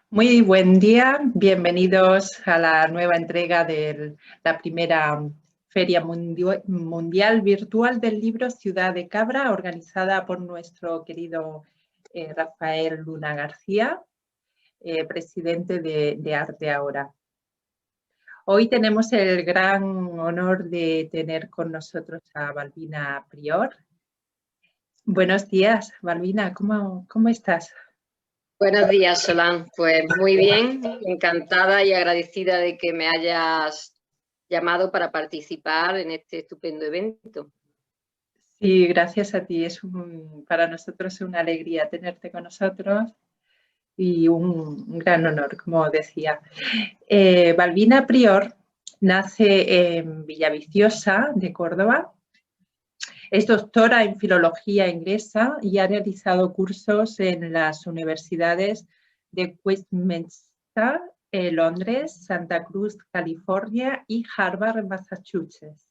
Muy buen día, bienvenidos a la nueva entrega de la primera Feria Mundial Virtual del Libro Ciudad de Cabra, organizada por nuestro querido Rafael Luna García, presidente de Arte Ahora. Hoy tenemos el gran honor de tener con nosotros a Balbina Prior. Buenos días, Balbina, ¿cómo estás? Buenos días, Solán. Pues muy bien, encantada y agradecida de que me hayas llamado para participar en este estupendo evento. Sí, gracias a ti. Para nosotros es una alegría tenerte con nosotros y un gran honor, como decía. Balbina Prior nace en Villaviciosa, de Córdoba. Es doctora en Filología Inglesa y ha realizado cursos en las universidades de Westminster, Londres, Santa Cruz, California y Harvard, Massachusetts.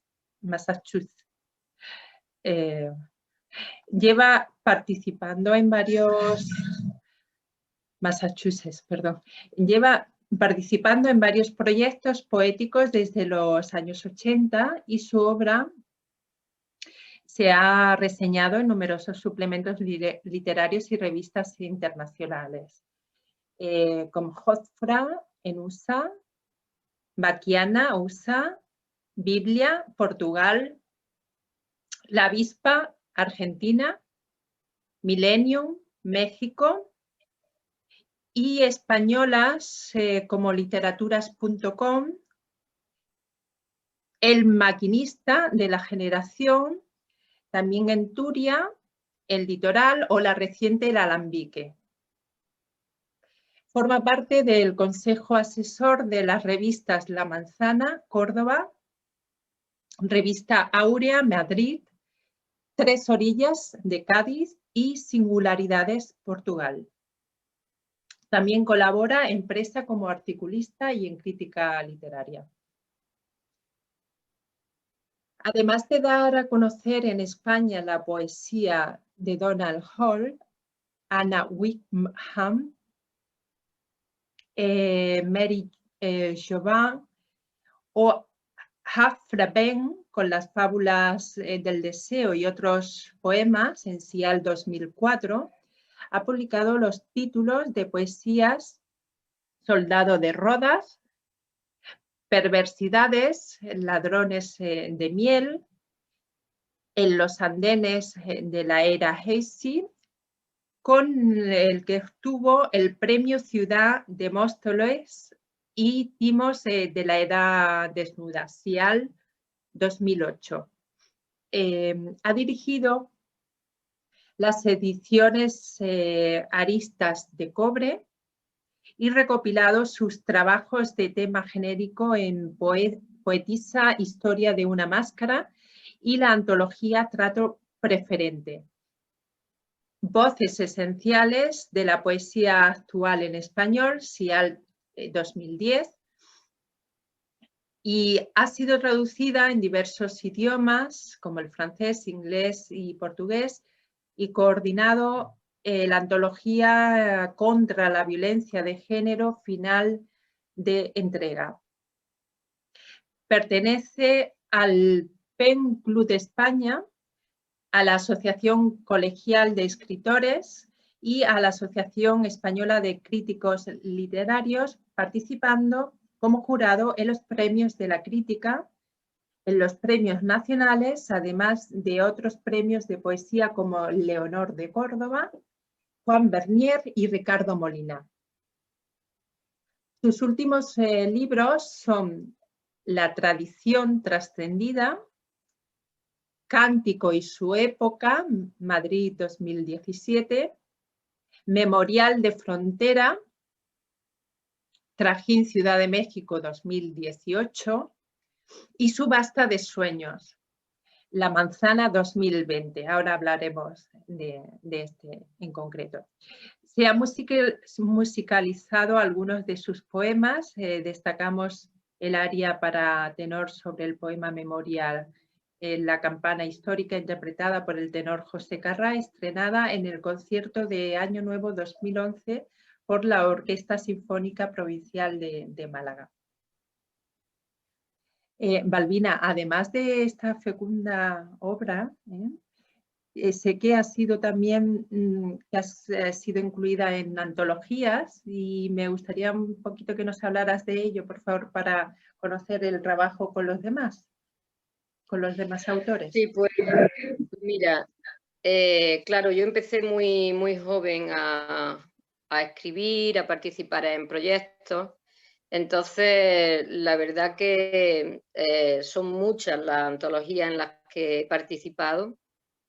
Lleva participando en varios proyectos poéticos desde los años 80 y su obra se ha reseñado en numerosos suplementos literarios y revistas internacionales, como Hofra en USA, Baquiana, USA, Biblia, Portugal, La Avispa, Argentina, Millennium, México, y españolas como literaturas.com, El Maquinista de la Generación, también en Turia, El Litoral o la reciente El Alambique. Forma parte del Consejo Asesor de las revistas La Manzana, Córdoba, Revista Áurea, Madrid, Tres Orillas de Cádiz y Singularidades, Portugal. También colabora en prensa como articulista y en crítica literaria. Además de dar a conocer en España la poesía de Donald Hall, Anna Wickham, Mary Chauvin o Hafra Ben con las fábulas del deseo y otros poemas en Cial 2004, ha publicado los títulos de poesías Soldado de Rodas, Perversidades, Ladrones de Miel, En los andenes de la era Heisey, con el que obtuvo el Premio Ciudad de Móstoles y Timos de la Edad Desnuda, Cial 2008. Ha dirigido las ediciones Aristas de Cobre y recopilado sus trabajos de tema genérico en Poetisa, Historia de una Máscara y la antología Trato Preferente. Voces esenciales de la poesía actual en español, Cial 2010, y ha sido traducida en diversos idiomas como el francés, inglés y portugués, y coordinado la antología contra la violencia de género final de entrega. Pertenece al PEN Club de España, a la Asociación Colegial de Escritores y a la Asociación Española de Críticos Literarios, participando como jurado en los premios de la crítica, en los premios nacionales, además de otros premios de poesía como Leonor de Córdoba, Juan Bernier y Ricardo Molina. Sus últimos libros son La tradición trascendida, Cántico y su época, Madrid 2017, Memorial de Frontera, Trajín, Ciudad de México 2018 y Subasta de Sueños, La Manzana 2020. Ahora hablaremos de este en concreto. Se ha musicalizado algunos de sus poemas. Destacamos el aria para tenor sobre el poema Memorial, La campana histórica, interpretada por el tenor José Carrá, estrenada en el concierto de Año Nuevo 2011 por la Orquesta Sinfónica Provincial de Málaga. Balbina, además de esta fecunda obra, sé que has sido también que has sido incluida en antologías y me gustaría un poquito que nos hablaras de ello, por favor, para conocer el trabajo con los demás autores. Sí, pues mira, claro, yo empecé muy joven a escribir, a participar en proyectos. Entonces, la verdad que son muchas las antologías en las que he participado.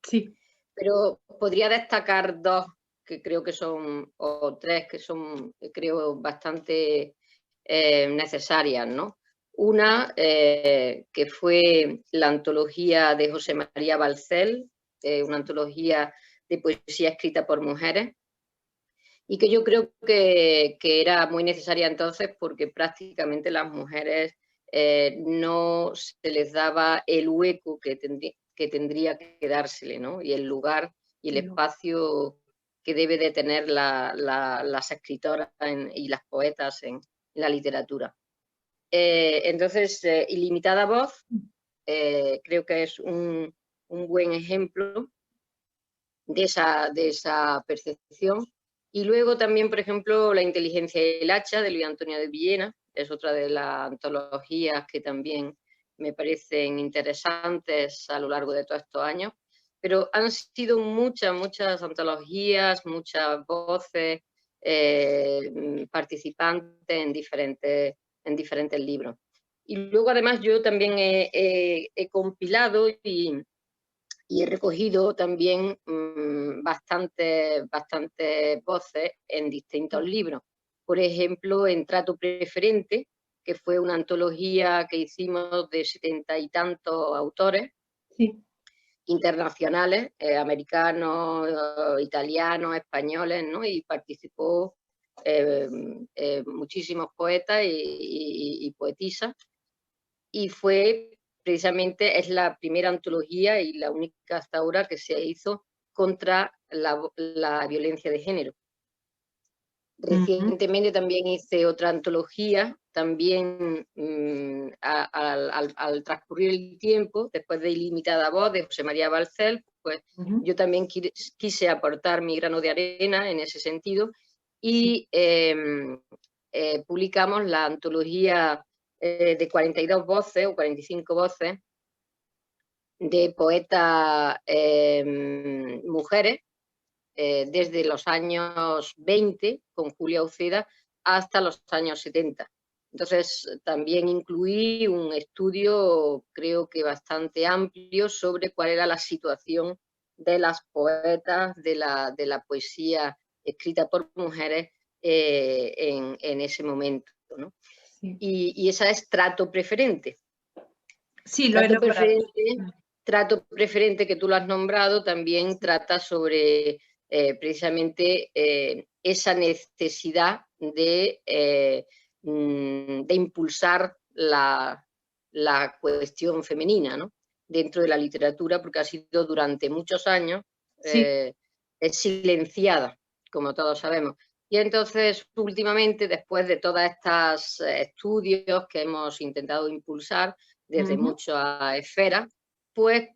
Sí. Pero podría destacar dos que creo que son, o tres que son, creo, bastante necesarias, ¿no? Una que fue la antología de José María Balcel, una antología de poesía escrita por mujeres, y que yo creo que era muy necesaria entonces porque prácticamente las mujeres no se les daba el hueco que tendría que dársele, ¿no? Y el lugar y el espacio que debe de tener las escritoras y las poetas en la literatura. Entonces, Ilimitada Voz creo que es un buen ejemplo de esa percepción. Y luego también, por ejemplo, La inteligencia y el hacha, de Luis Antonio de Villena, es otra de las antologías que también me parecen interesantes a lo largo de todos estos años. Pero han sido muchas antologías, muchas voces, participantes en diferentes libros. Y luego, además, yo también he compilado y he recogido también bastantes voces en distintos libros. Por ejemplo, en Trato Preferente, que fue una antología que hicimos de 70 y tantos autores internacionales, americanos, italianos, españoles, ¿no? Y participó muchísimos poetas y poetisas. Y fue precisamente, es la primera antología y la única hasta ahora que se hizo contra la violencia de género. Recientemente también hice otra antología, también al transcurrir el tiempo, después de Ilimitada Voz, de José María Balcel, pues yo también quise aportar mi grano de arena en ese sentido y publicamos la antología de 42 voces o 45 voces de poetas mujeres desde los años 20 con Julia Uceda hasta los años 70. Entonces también incluí un estudio creo que bastante amplio sobre cuál era la situación de las poetas de la poesía escrita por mujeres en ese momento, ¿no? Sí. Y esa es Trato Preferente. Sí, lo he nombrado. Trato Preferente, que tú lo has nombrado, también trata sobre precisamente esa necesidad de impulsar la cuestión femenina, ¿no? Dentro de la literatura, porque ha sido durante muchos años silenciada, como todos sabemos. Y entonces, últimamente, después de todos estos estudios que hemos intentado impulsar desde muchas esferas, pues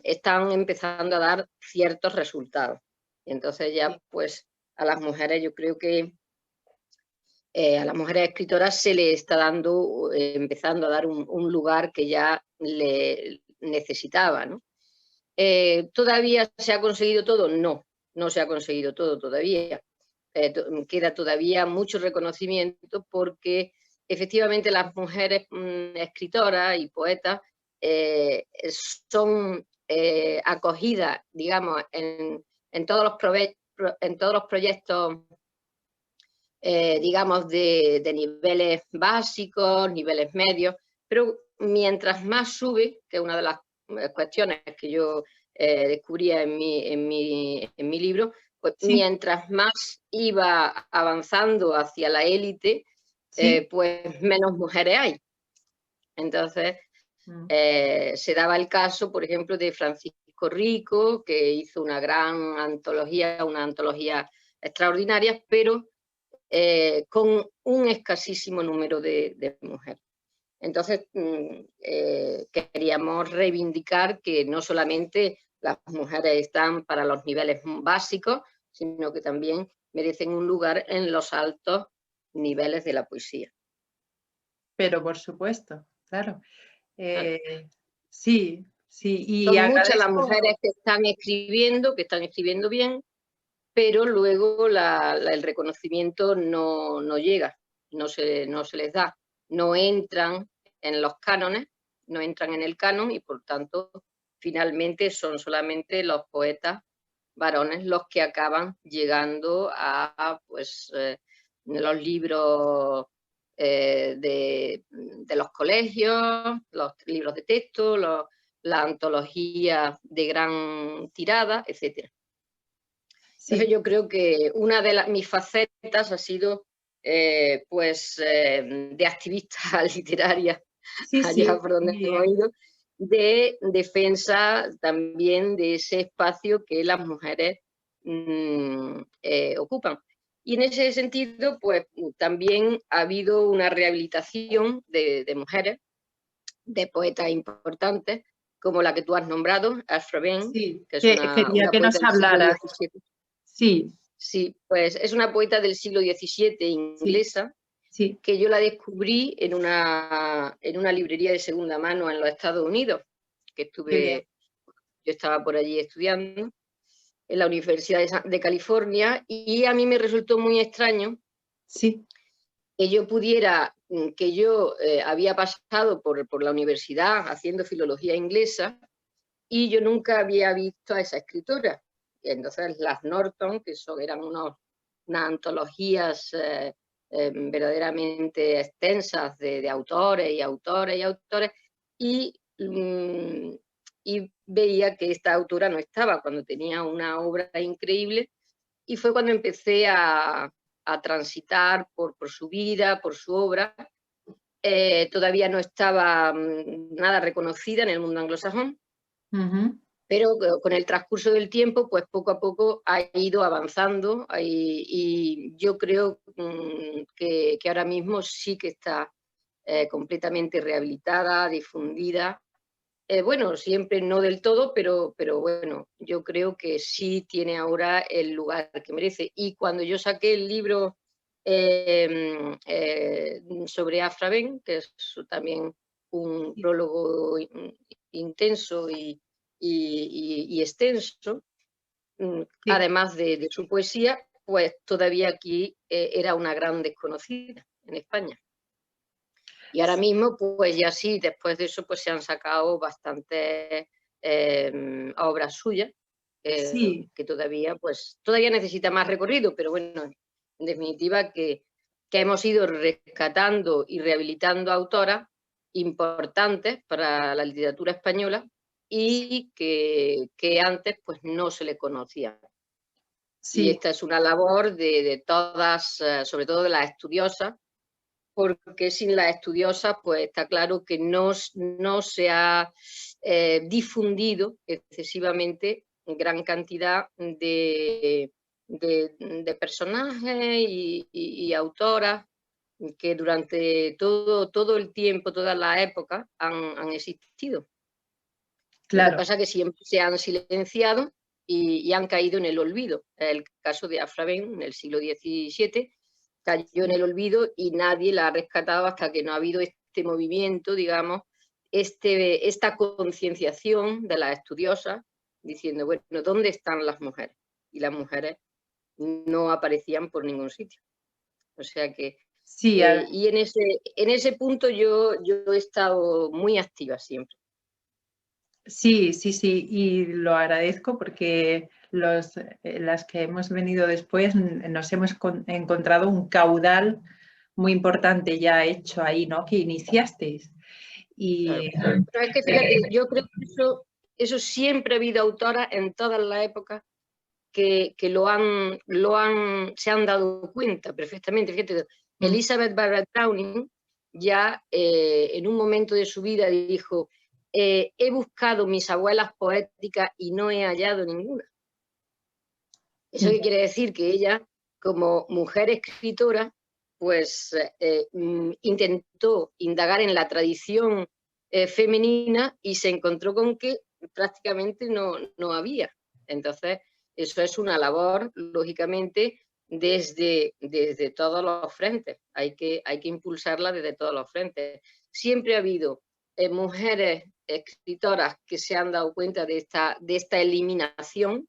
están empezando a dar ciertos resultados. Y entonces ya, pues, a las mujeres, yo creo que a las mujeres escritoras se les está dando, empezando a dar un lugar que ya le necesitaba, ¿no? ¿Todavía se ha conseguido todo? No, no se ha conseguido todo todavía. Queda todavía mucho reconocimiento porque efectivamente las mujeres escritoras y poetas son acogidas, digamos, en todos los proyectos, digamos, de niveles básicos, niveles medios, pero mientras más sube, que es una de las cuestiones que yo descubría en mi libro, pues mientras más iba avanzando hacia la élite, pues menos mujeres hay. Entonces, se daba el caso, por ejemplo, de Francisco Rico, que hizo una gran antología, una antología extraordinaria, pero con un escasísimo número de mujeres. Entonces, queríamos reivindicar que no solamente las mujeres están para los niveles básicos, sino que también merecen un lugar en los altos niveles de la poesía. Pero por supuesto, claro. Claro. Sí, sí, y Son muchas las agradezco. mujeres que están escribiendo bien, pero luego el reconocimiento no llega, no se les da, no entran en los cánones, no entran en el canon y por tanto finalmente son solamente los poetas varones los que acaban llegando a pues, los libros de los colegios, los libros de texto, la antología de gran tirada, etc. Entonces Sí, yo creo que una de mis facetas ha sido de activista literaria, sí, allá sí, por donde muy hemos bien. ido, de defensa también de ese espacio que las mujeres ocupan. Y en ese sentido, pues también ha habido una rehabilitación de mujeres, de poetas importantes, como la que tú has nombrado, Aphra Behn, Sí, que es que quería una que poeta nos del siglo hablaras. XVII. Sí, Sí, pues es una poeta del siglo XVII sí, inglesa, sí, que yo la descubrí en una librería de segunda mano en los Estados Unidos, que qué bien. yo estaba por allí estudiando, en la Universidad de California, y a mí me resultó muy extraño Sí, que que yo había pasado por la universidad haciendo filología inglesa, y yo nunca había visto a esa escritora. Y entonces las Norton, eran unas antologías verdaderamente extensas de autores y autores y autores, y, y veía que esta autora no estaba cuando tenía una obra increíble, y fue cuando empecé a transitar por su vida, por su obra. Todavía no estaba nada reconocida en el mundo anglosajón, ujú, pero con el transcurso del tiempo, pues poco a poco ha ido avanzando y yo creo que ahora mismo sí que está completamente rehabilitada, difundida. Bueno, siempre no del todo, pero bueno, yo creo que sí tiene ahora el lugar que merece. Y cuando yo saqué el libro sobre Aphra Behn, que es también un sí, prólogo intenso y extenso, sí, además de su poesía, pues todavía aquí era una gran desconocida en España. Y ahora mismo, pues ya sí, después de eso, pues se han sacado bastantes obras suyas, sí, que todavía necesita más recorrido, pero bueno, en definitiva que hemos ido rescatando y rehabilitando autoras importantes para la literatura española y que antes pues no se le conocía. Y sí, esta es una labor de todas, sobre todo de las estudiosas, porque sin las estudiosas, pues está claro que no se ha difundido excesivamente gran cantidad de personajes y autoras que durante todo el tiempo, toda la época, han existido. Lo que claro. pasa es que siempre se han silenciado y han caído en el olvido. El caso de Aphra Behn en el siglo XVII cayó en Sí, el olvido y nadie la ha rescatado hasta que no ha habido este movimiento, digamos, esta concienciación de las estudiosas, diciendo, bueno, ¿dónde están las mujeres? Y las mujeres no aparecían por ningún sitio. O sea que, sí, y en ese punto yo he estado muy activa siempre. sí, sí, sí, y lo agradezco porque las que hemos venido después nos hemos encontrado un caudal muy importante ya hecho ahí, ¿no? Que iniciasteis. Claro. Y Pero es que fíjate, yo creo que eso siempre ha habido autoras en todas las épocas que se han dado cuenta perfectamente. Fíjate, Elizabeth Barrett Browning ya en un momento de su vida dijo, he buscado mis abuelas poéticas y no he hallado ninguna. ¿Eso qué quiere decir? Que ella como mujer escritora, pues intentó indagar en la tradición femenina y se encontró con que prácticamente no había. Entonces, eso es una labor, lógicamente, desde todos los frentes. Hay que impulsarla desde todos los frentes. Siempre ha habido mujeres escritoras que se han dado cuenta de esta eliminación.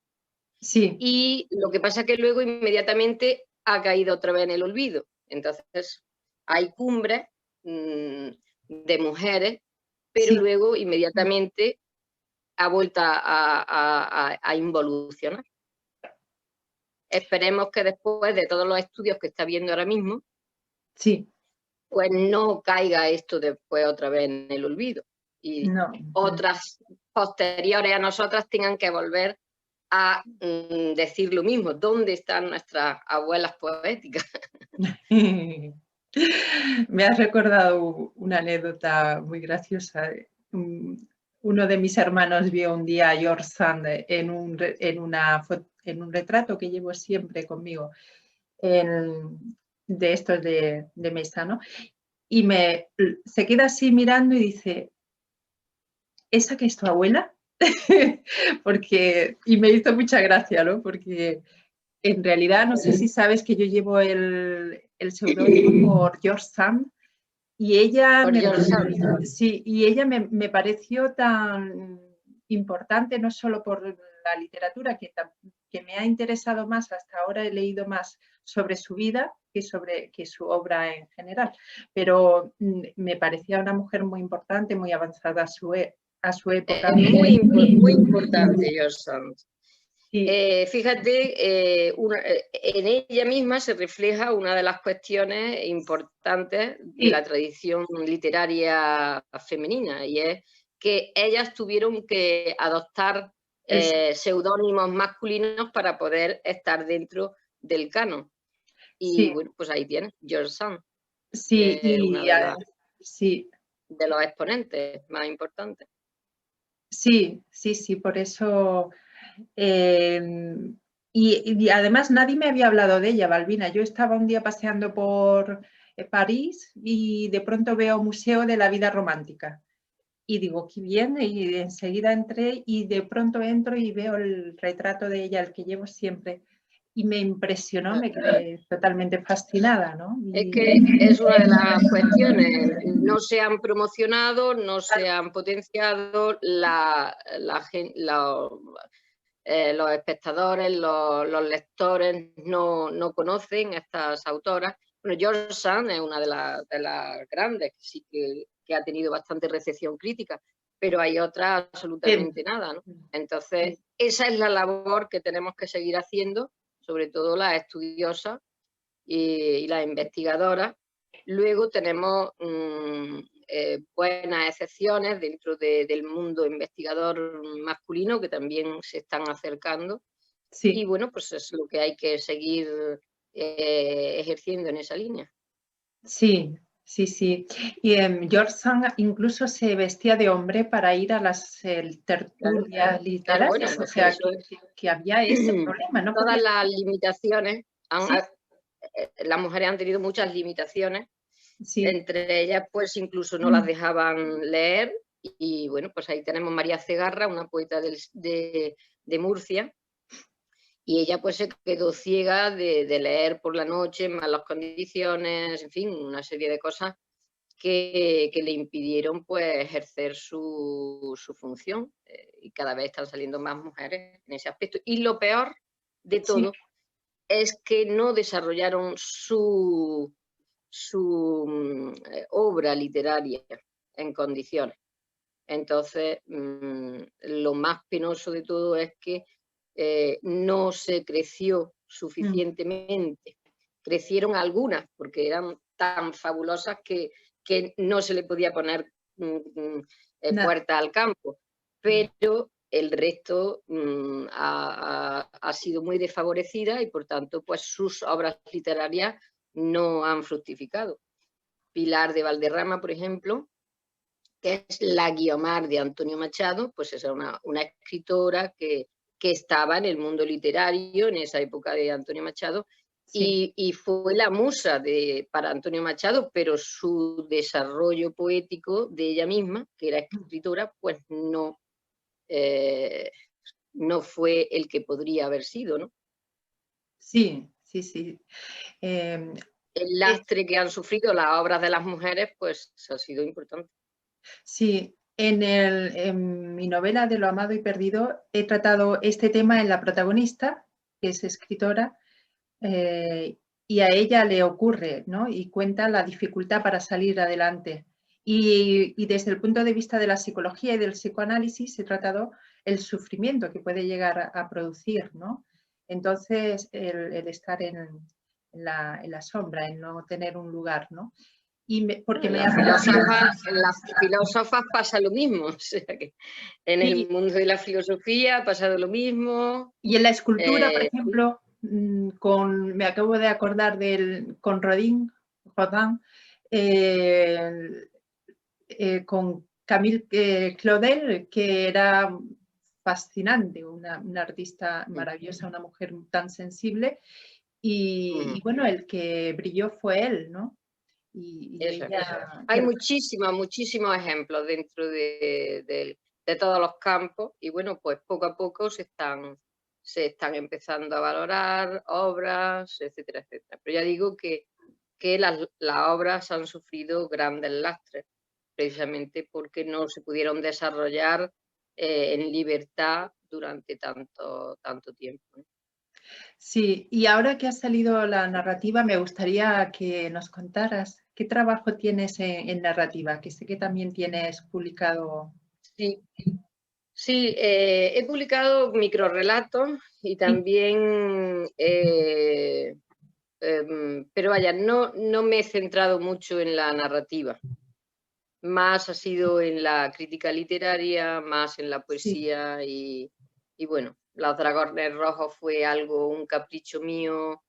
Sí. Y lo que pasa es que luego inmediatamente ha caído otra vez en el olvido. Entonces, hay cumbres de mujeres, pero Sí. luego inmediatamente ha vuelto a involucionar. Esperemos que después de todos los estudios que está viendo ahora mismo, sí, pues no caiga esto después otra vez en el olvido. Y no. otras posteriores a nosotras tengan que volver a decir lo mismo. ¿Dónde están nuestras abuelas poéticas? Me has recordado una anécdota muy graciosa. Uno de mis hermanos vio un día a George Sand en un retrato que llevo siempre conmigo, de estos de mesa, ¿no? Y se queda así mirando y dice, ¿esa que es tu abuela? Y me hizo mucha gracia, ¿no? Porque en realidad, no sé si sabes que yo llevo el seudónimo por George Sand y ella, me pareció tan importante, no solo por la literatura, que me ha interesado más, hasta ahora he leído más sobre su vida que su obra en general, pero me parecía una mujer muy importante, muy avanzada a su época. Es muy importante, George Sand. Sí. Fíjate, en ella misma se refleja una de las cuestiones importantes de la tradición literaria femenina, y es que ellas tuvieron que adoptar seudónimos masculinos para poder estar dentro del canon. Y bueno, pues ahí tienes, George Sand. Sí, una de los exponentes más importantes. Sí, por eso. Y además nadie me había hablado de ella, Balbina. Yo estaba un día paseando por París y de pronto veo Museo de la Vida Romántica. Y digo, qué bien, y enseguida entré y de pronto entro y veo el retrato de ella, el que llevo siempre. Y me impresionó, me quedé totalmente fascinada, ¿no? Es que es una de las cuestiones. No se han promocionado, no se han potenciado los espectadores, los lectores no conocen a estas autoras. Bueno, George Sand es una de las grandes, que sí que ha tenido bastante recepción crítica, pero hay otras absolutamente nada, ¿no? Entonces, esa es la labor que tenemos que seguir haciendo, sobre todo las estudiosas y las investigadoras. Luego tenemos buenas excepciones dentro del mundo investigador masculino que también se están acercando. Sí. Y bueno, pues es lo que hay que seguir ejerciendo en esa línea. Sí. Y George Sand incluso se vestía de hombre para ir a las tertulias literarias, bueno, pues o sea, que había ese problema. No todas las limitaciones, las mujeres han tenido muchas limitaciones. Sí. Entre ellas, pues incluso no las dejaban leer. Y bueno, pues ahí tenemos María Cegarra, una poeta de Murcia, y ella pues se quedó ciega de leer por la noche, en malas condiciones, en fin, una serie de cosas que le impidieron pues ejercer su función. Y cada vez están saliendo más mujeres en ese aspecto. Y lo peor de todo es que no desarrollaron su obra literaria en condiciones. Entonces, lo más penoso de todo es que no se creció suficientemente. Crecieron algunas, porque eran tan fabulosas que no se le podía poner puerta al campo, pero el resto ha sido muy desfavorecida y por tanto pues sus obras literarias no han fructificado. Pilar de Valderrama, por ejemplo, que es la Guiomar de Antonio Machado, pues es una escritora que estaba en el mundo literario en esa época de Antonio Machado Sí. y fue la musa para Antonio Machado, pero su desarrollo poético de ella misma, que era escritora, pues no fue el que podría haber sido, ¿no? Sí, sí, sí. Eh, El es- lastre que han sufrido las obras de las mujeres, pues ha sido importante. sí, en mi novela de Lo amado y perdido he tratado este tema en la protagonista, que es escritora, eh, y a ella le ocurre, ¿no? Y cuenta la dificultad para salir adelante. Y desde el punto de vista de la psicología y del psicoanálisis he tratado el sufrimiento que puede llegar a producir, ¿no? Entonces, el estar en la sombra, en no tener un lugar, ¿no? Porque En me las hace parecido. filósofas pasa lo mismo, o sea que en el Sí, mundo de la filosofía ha pasado lo mismo. y en la escultura, por Sí. ejemplo, me acabo de acordar con Rodin, eh, con Camille Claudel, que era fascinante, una artista maravillosa, una mujer tan sensible, y bueno, el que brilló fue él, ¿no? Y Eso. ella, Hay muchísimos ejemplos dentro de todos los campos y bueno, pues poco a poco se están empezando a valorar obras, etcétera, etcétera. Pero ya digo que las obras han sufrido grandes lastres, precisamente porque no se pudieron desarrollar en libertad durante tanto tiempo, ¿no? sí, y ahora que ha salido la narrativa, me gustaría que nos contaras qué trabajo tienes en narrativa, que sé que también tienes publicado. Sí, sí, he publicado microrrelatos y Sí. también, pero vaya, no me he centrado mucho en la narrativa, más ha sido en la crítica literaria, más en la Sí. poesía y bueno, Los dragones rojos fue un capricho mío,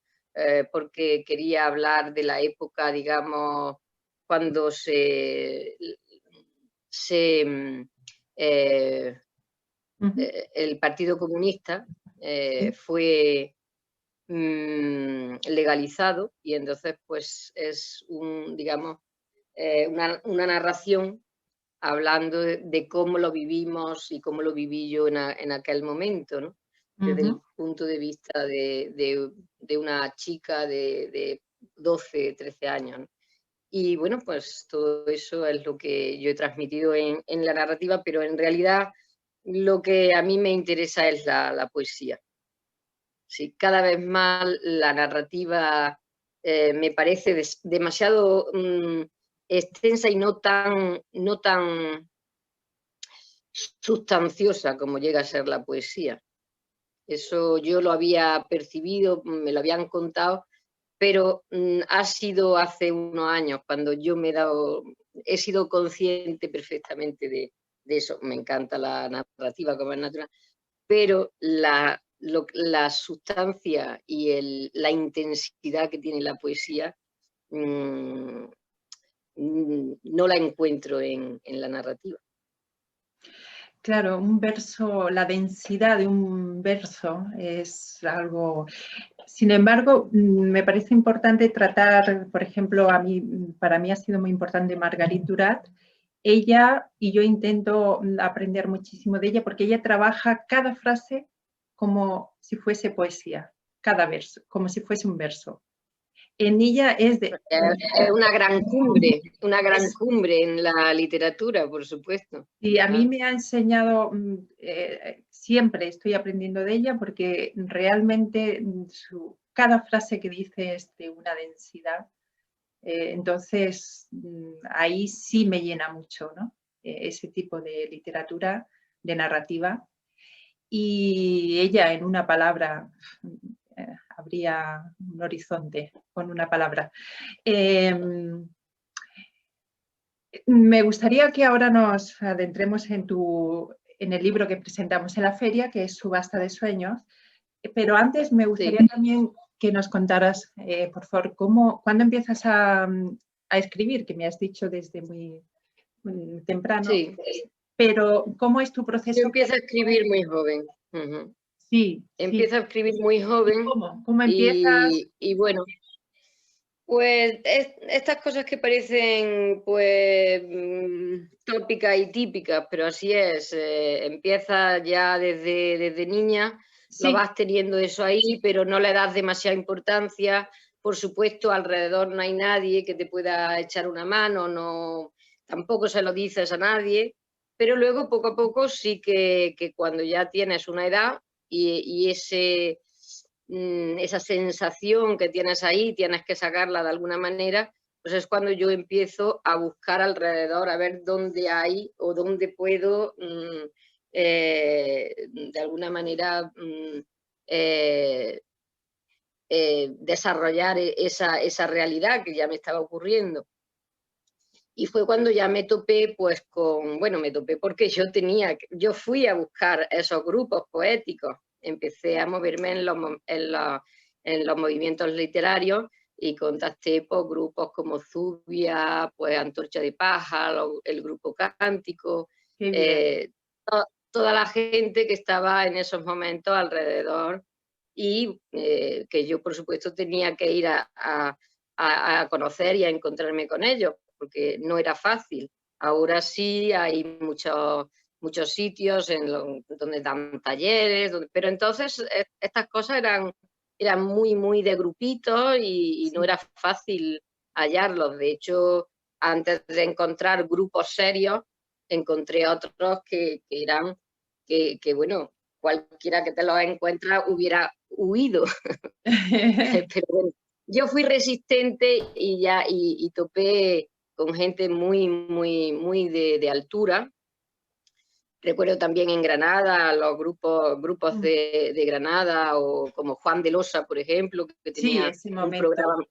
porque quería hablar de la época, digamos, cuando se eh, Ujú. el Partido Comunista Sí. fue legalizado y entonces pues es digamos, una narración hablando de cómo lo vivimos y cómo lo viví yo en aquel momento, ¿no? Desde el Ujú. punto de vista de una chica de 12, 13 años, ¿no? Y bueno, pues todo eso es lo que yo he transmitido en la narrativa, pero en realidad lo que a mí me interesa es la poesía. Sí, cada vez más la narrativa me parece demasiado extensa y no tan sustanciosa como llega a ser la poesía. Eso yo lo había percibido, me lo habían contado, pero ha sido hace unos años cuando yo he sido consciente perfectamente de eso. Me encanta la narrativa como es natural, pero la sustancia y la intensidad que tiene la poesía mm, no la encuentro en la narrativa. Claro, un verso, la densidad de un verso es algo. Sin embargo, me parece importante tratar, por ejemplo, para mí ha sido muy importante Marguerite Duras. Ella, y yo intento aprender muchísimo de ella, porque ella trabaja cada frase como si fuese poesía, cada verso, como si fuese un verso. En ella Es una gran es cumbre en la literatura, por supuesto. y a mí Claro. me ha enseñado, siempre estoy aprendiendo de ella porque realmente cada frase que dice es de una densidad. Entonces, ahí sí me llena mucho, ¿no? Ese tipo de literatura, de narrativa. Y ella en una palabra, habría un horizonte con una palabra. Me gustaría que ahora nos adentremos en el libro que presentamos en la feria, que es Subasta de Sueños, pero antes me Sí, gustaría también que nos contaras, por favor, cuándo empiezas a escribir, que me has dicho desde muy temprano, sí. pero ¿cómo es tu Yo proceso empiezo a creativo? escribir muy joven. Ujú. Sí, sí. Empiezo a escribir muy ¿Y joven cómo? ¿Cómo empiezas? y bueno, pues estas cosas que parecen pues tópicas y típicas, pero así es, empieza ya desde niña, lo Sí, vas teniendo eso ahí, pero no le das demasiada importancia. Por supuesto, alrededor no hay nadie que te pueda echar una mano, no, tampoco se lo dices a nadie, pero luego poco a poco sí que cuando ya tienes una edad y esa sensación que tienes ahí, tienes que sacarla de alguna manera, pues es cuando yo empiezo a buscar alrededor, a ver dónde hay o dónde puedo, de alguna manera, eh, desarrollar esa realidad que ya me estaba ocurriendo. Y fue cuando ya me topé, pues con, bueno, me topé porque yo fui a buscar esos grupos poéticos, empecé a moverme en los movimientos literarios y contacté por grupos como Zubia, pues Antorcha de Paja, el grupo Cántico, qué bien. eh, toda la gente que estaba en esos momentos alrededor y que yo, por supuesto, tenía que ir a conocer y a encontrarme con ellos, porque no era fácil. Ahora sí hay muchos sitios donde dan talleres, pero entonces estas cosas eran muy de grupitos y no Sí. era fácil hallarlos. De hecho, antes de encontrar grupos serios, encontré otros que eran, bueno, cualquiera que te los encuentra hubiera huido. Pero bueno, yo fui resistente y topé con gente muy de altura. Recuerdo también en Granada los grupos Mm. de Granada, o como Juan de Losa, por ejemplo, que Sí, ese un momento. programa, Mm.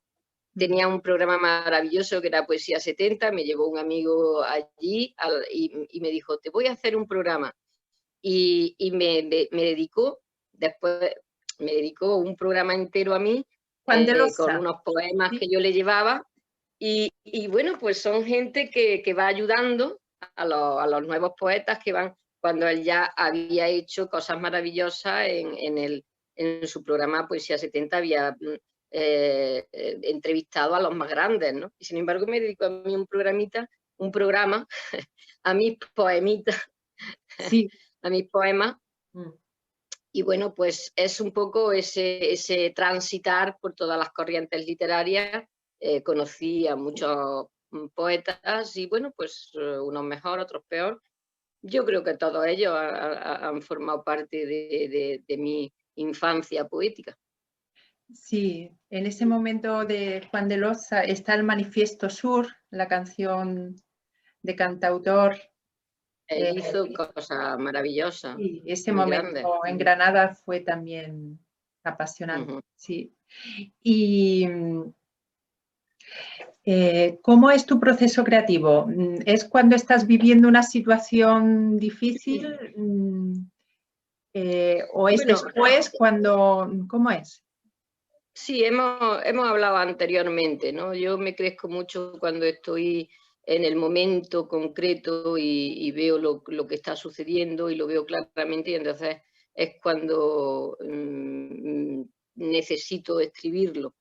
tenía un programa maravilloso que era Poesía 70. Me llevó un amigo allí y me dijo, te voy a hacer un programa. Y me dedicó, después me dedicó un programa entero a mí, Juan de con Losa. unos poemas Sí. que yo le llevaba. Y bueno, pues son gente que va ayudando a los nuevos poetas que van, cuando él ya había hecho cosas maravillosas en su programa Poesía 70, había entrevistado a los más grandes, ¿no? Y sin embargo me dedicó a mí un programa, a mis poemitas, Sí. a mis poemas. Mm. Y bueno, pues es un poco ese transitar por todas las corrientes literarias. Conocí a muchos poetas y bueno, pues unos mejor, otros peor. Yo creo que todos ellos han formado parte de mi infancia poética. Sí, en ese momento de Juan de Losa está el Manifiesto Sur, la canción de cantautor. Él eh, hizo cosas maravillosas, y ese muy grandes. momento en Granada fue también apasionante. Ujú. Sí. Y ¿cómo es tu proceso creativo? ¿Es cuando estás viviendo una situación difícil? ¿O es Bueno, después cuando... ¿Cómo es? sí, hemos hablado anteriormente, ¿no? Yo me crezco mucho cuando estoy en el momento concreto y veo lo que está sucediendo y lo veo claramente, y entonces es cuando necesito escribirlo.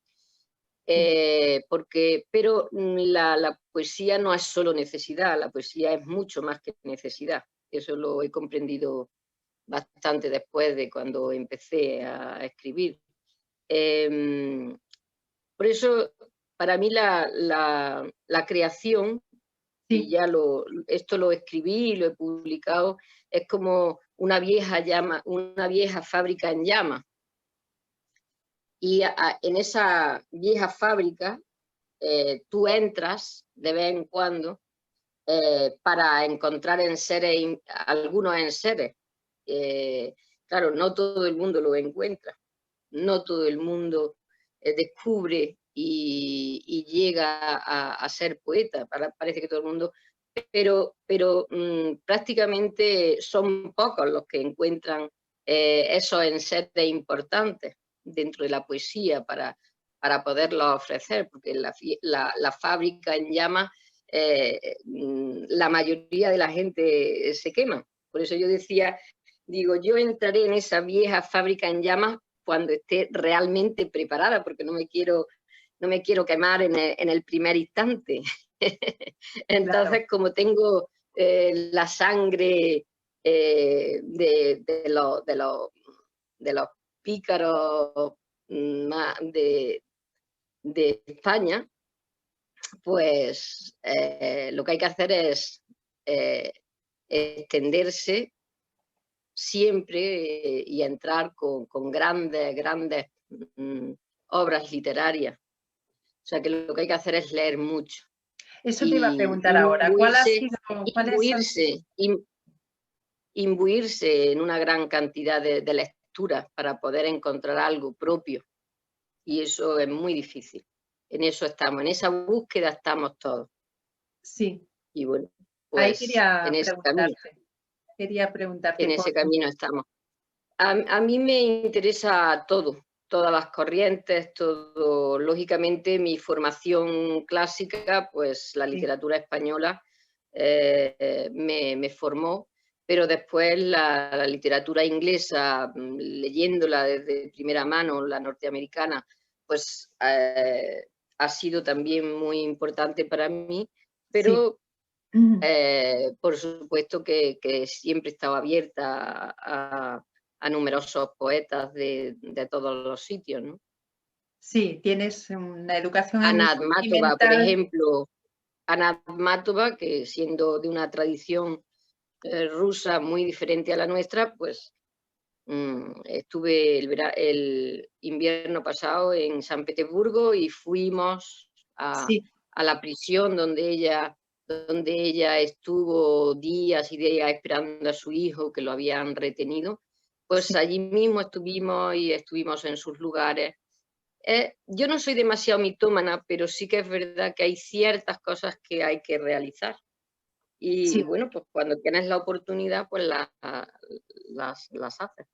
Pero la poesía no es solo necesidad, la poesía es mucho más que necesidad. Eso lo he comprendido bastante después de cuando empecé a escribir. Em, por eso, para mí la creación, y Sí, esto lo escribí y lo he publicado, es como una vieja llama, una vieja fábrica en llamas. Y en esa vieja fábrica tú entras de vez en cuando para encontrar algunos enseres. Claro, no todo el mundo lo encuentra, no todo el mundo descubre y llega a ser poeta. Parece que todo el mundo, pero prácticamente son pocos los que encuentran esos enseres importantes dentro de la poesía para poderlos ofrecer, porque la fábrica en llamas, la mayoría de la gente se quema. Por eso yo decía Digo, yo entraré en esa vieja fábrica en llamas cuando esté realmente preparada, porque no me quiero quemar en el primer instante. Claro. Entonces, como tengo la sangre de los pícaros de España, pues lo que hay que hacer es eh, extenderse siempre y entrar con grandes obras literarias. O sea que lo que hay que hacer es leer mucho Eso te iba a y preguntar ahora. ¿Cuál ha sido, cuáles han sido? imbuirse, imbuirse en una gran cantidad de lecturas para poder encontrar algo propio. Y eso es muy difícil. En eso estamos, en esa búsqueda estamos todos. Sí, Y bueno, ahí pues quería preguntarte en por... ese camino estamos. A mí me interesa todo, todas las corrientes, todo. Lógicamente, mi formación clásica, pues la Sí, literatura española me formó, pero después la literatura inglesa, leyéndola desde primera mano, la norteamericana, pues ha sido también muy importante para mí, sí. pero por supuesto que siempre he estado abierta a numerosos poetas de todos los sitios, ¿no? Sí, tienes una educación ahí muy Anat Mátova, por sentimental. ejemplo, Anat Mátova, que siendo de una tradición rusa muy diferente a la nuestra, pues estuve el invierno pasado en San Petersburgo y fuimos Sí, a la prisión donde ella estuvo días y días esperando a su hijo que lo habían retenido. Pues sí, allí mismo estuvimos y estuvimos en sus lugares. Yo no soy demasiado mitómana, pero sí que es verdad que hay ciertas cosas que hay que realizar. Y sí, bueno, pues cuando tienes la oportunidad, pues las haces.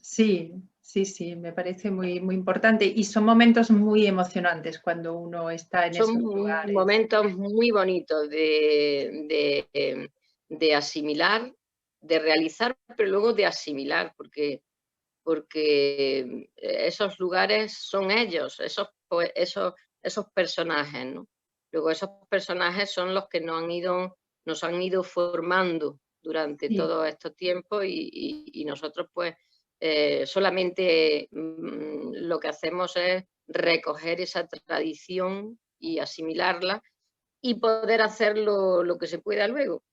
sí, sí, sí, me parece muy, muy importante. Y son momentos muy emocionantes cuando uno está en Son esos lugares. momentos muy bonitos de asimilar, de realizar, pero luego de asimilar, porque esos lugares son ellos, esos personajes, ¿no? Luego esos personajes son los que nos han ido formando durante Sí, todos estos tiempos y nosotros pues solamente lo que hacemos es recoger esa tradición y asimilarla y poder hacer lo que se pueda luego.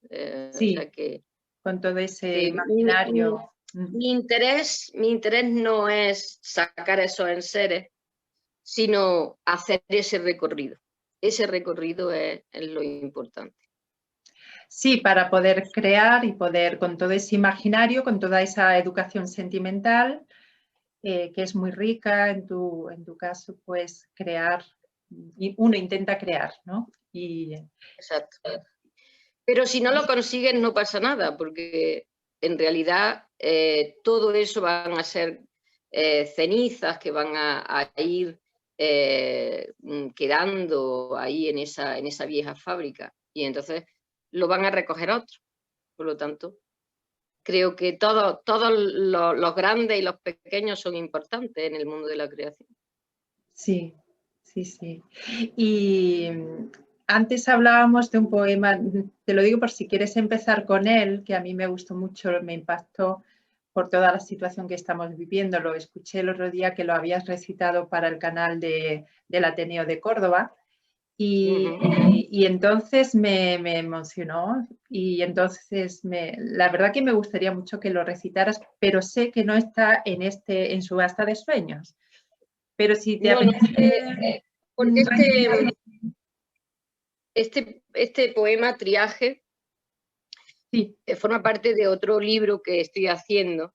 O sí, sea que con todo ese que imaginario. mi interés no es sacar esos enseres, sino hacer ese recorrido. Ese recorrido es lo importante. Sí, para poder crear y poder, con todo ese imaginario, con toda esa educación sentimental, que es muy rica en tu caso, pues crear, y uno intenta crear, ¿no? Y Exacto. Pero si no lo consigues no pasa nada, porque en realidad todo eso van a ser cenizas que van a ir quedando ahí en esa vieja fábrica y entonces lo van a recoger otros. Por lo tanto, creo que todos los grandes y los pequeños son importantes en el mundo de la creación. sí, sí, sí. Y antes hablábamos de un poema, te lo digo por si quieres empezar con él, que a mí me gustó mucho, me impactó por toda la situación que estamos viviendo. Lo escuché el otro día que lo habías recitado para el canal del Ateneo de Córdoba. Y entonces me emocionó y entonces la verdad que me gustaría mucho que lo recitaras, pero sé que no está en Subasta de Sueños. Pero si te No, no, apetece porque recitarlo, este poema, Triaje, sí, forma parte de otro libro que estoy haciendo.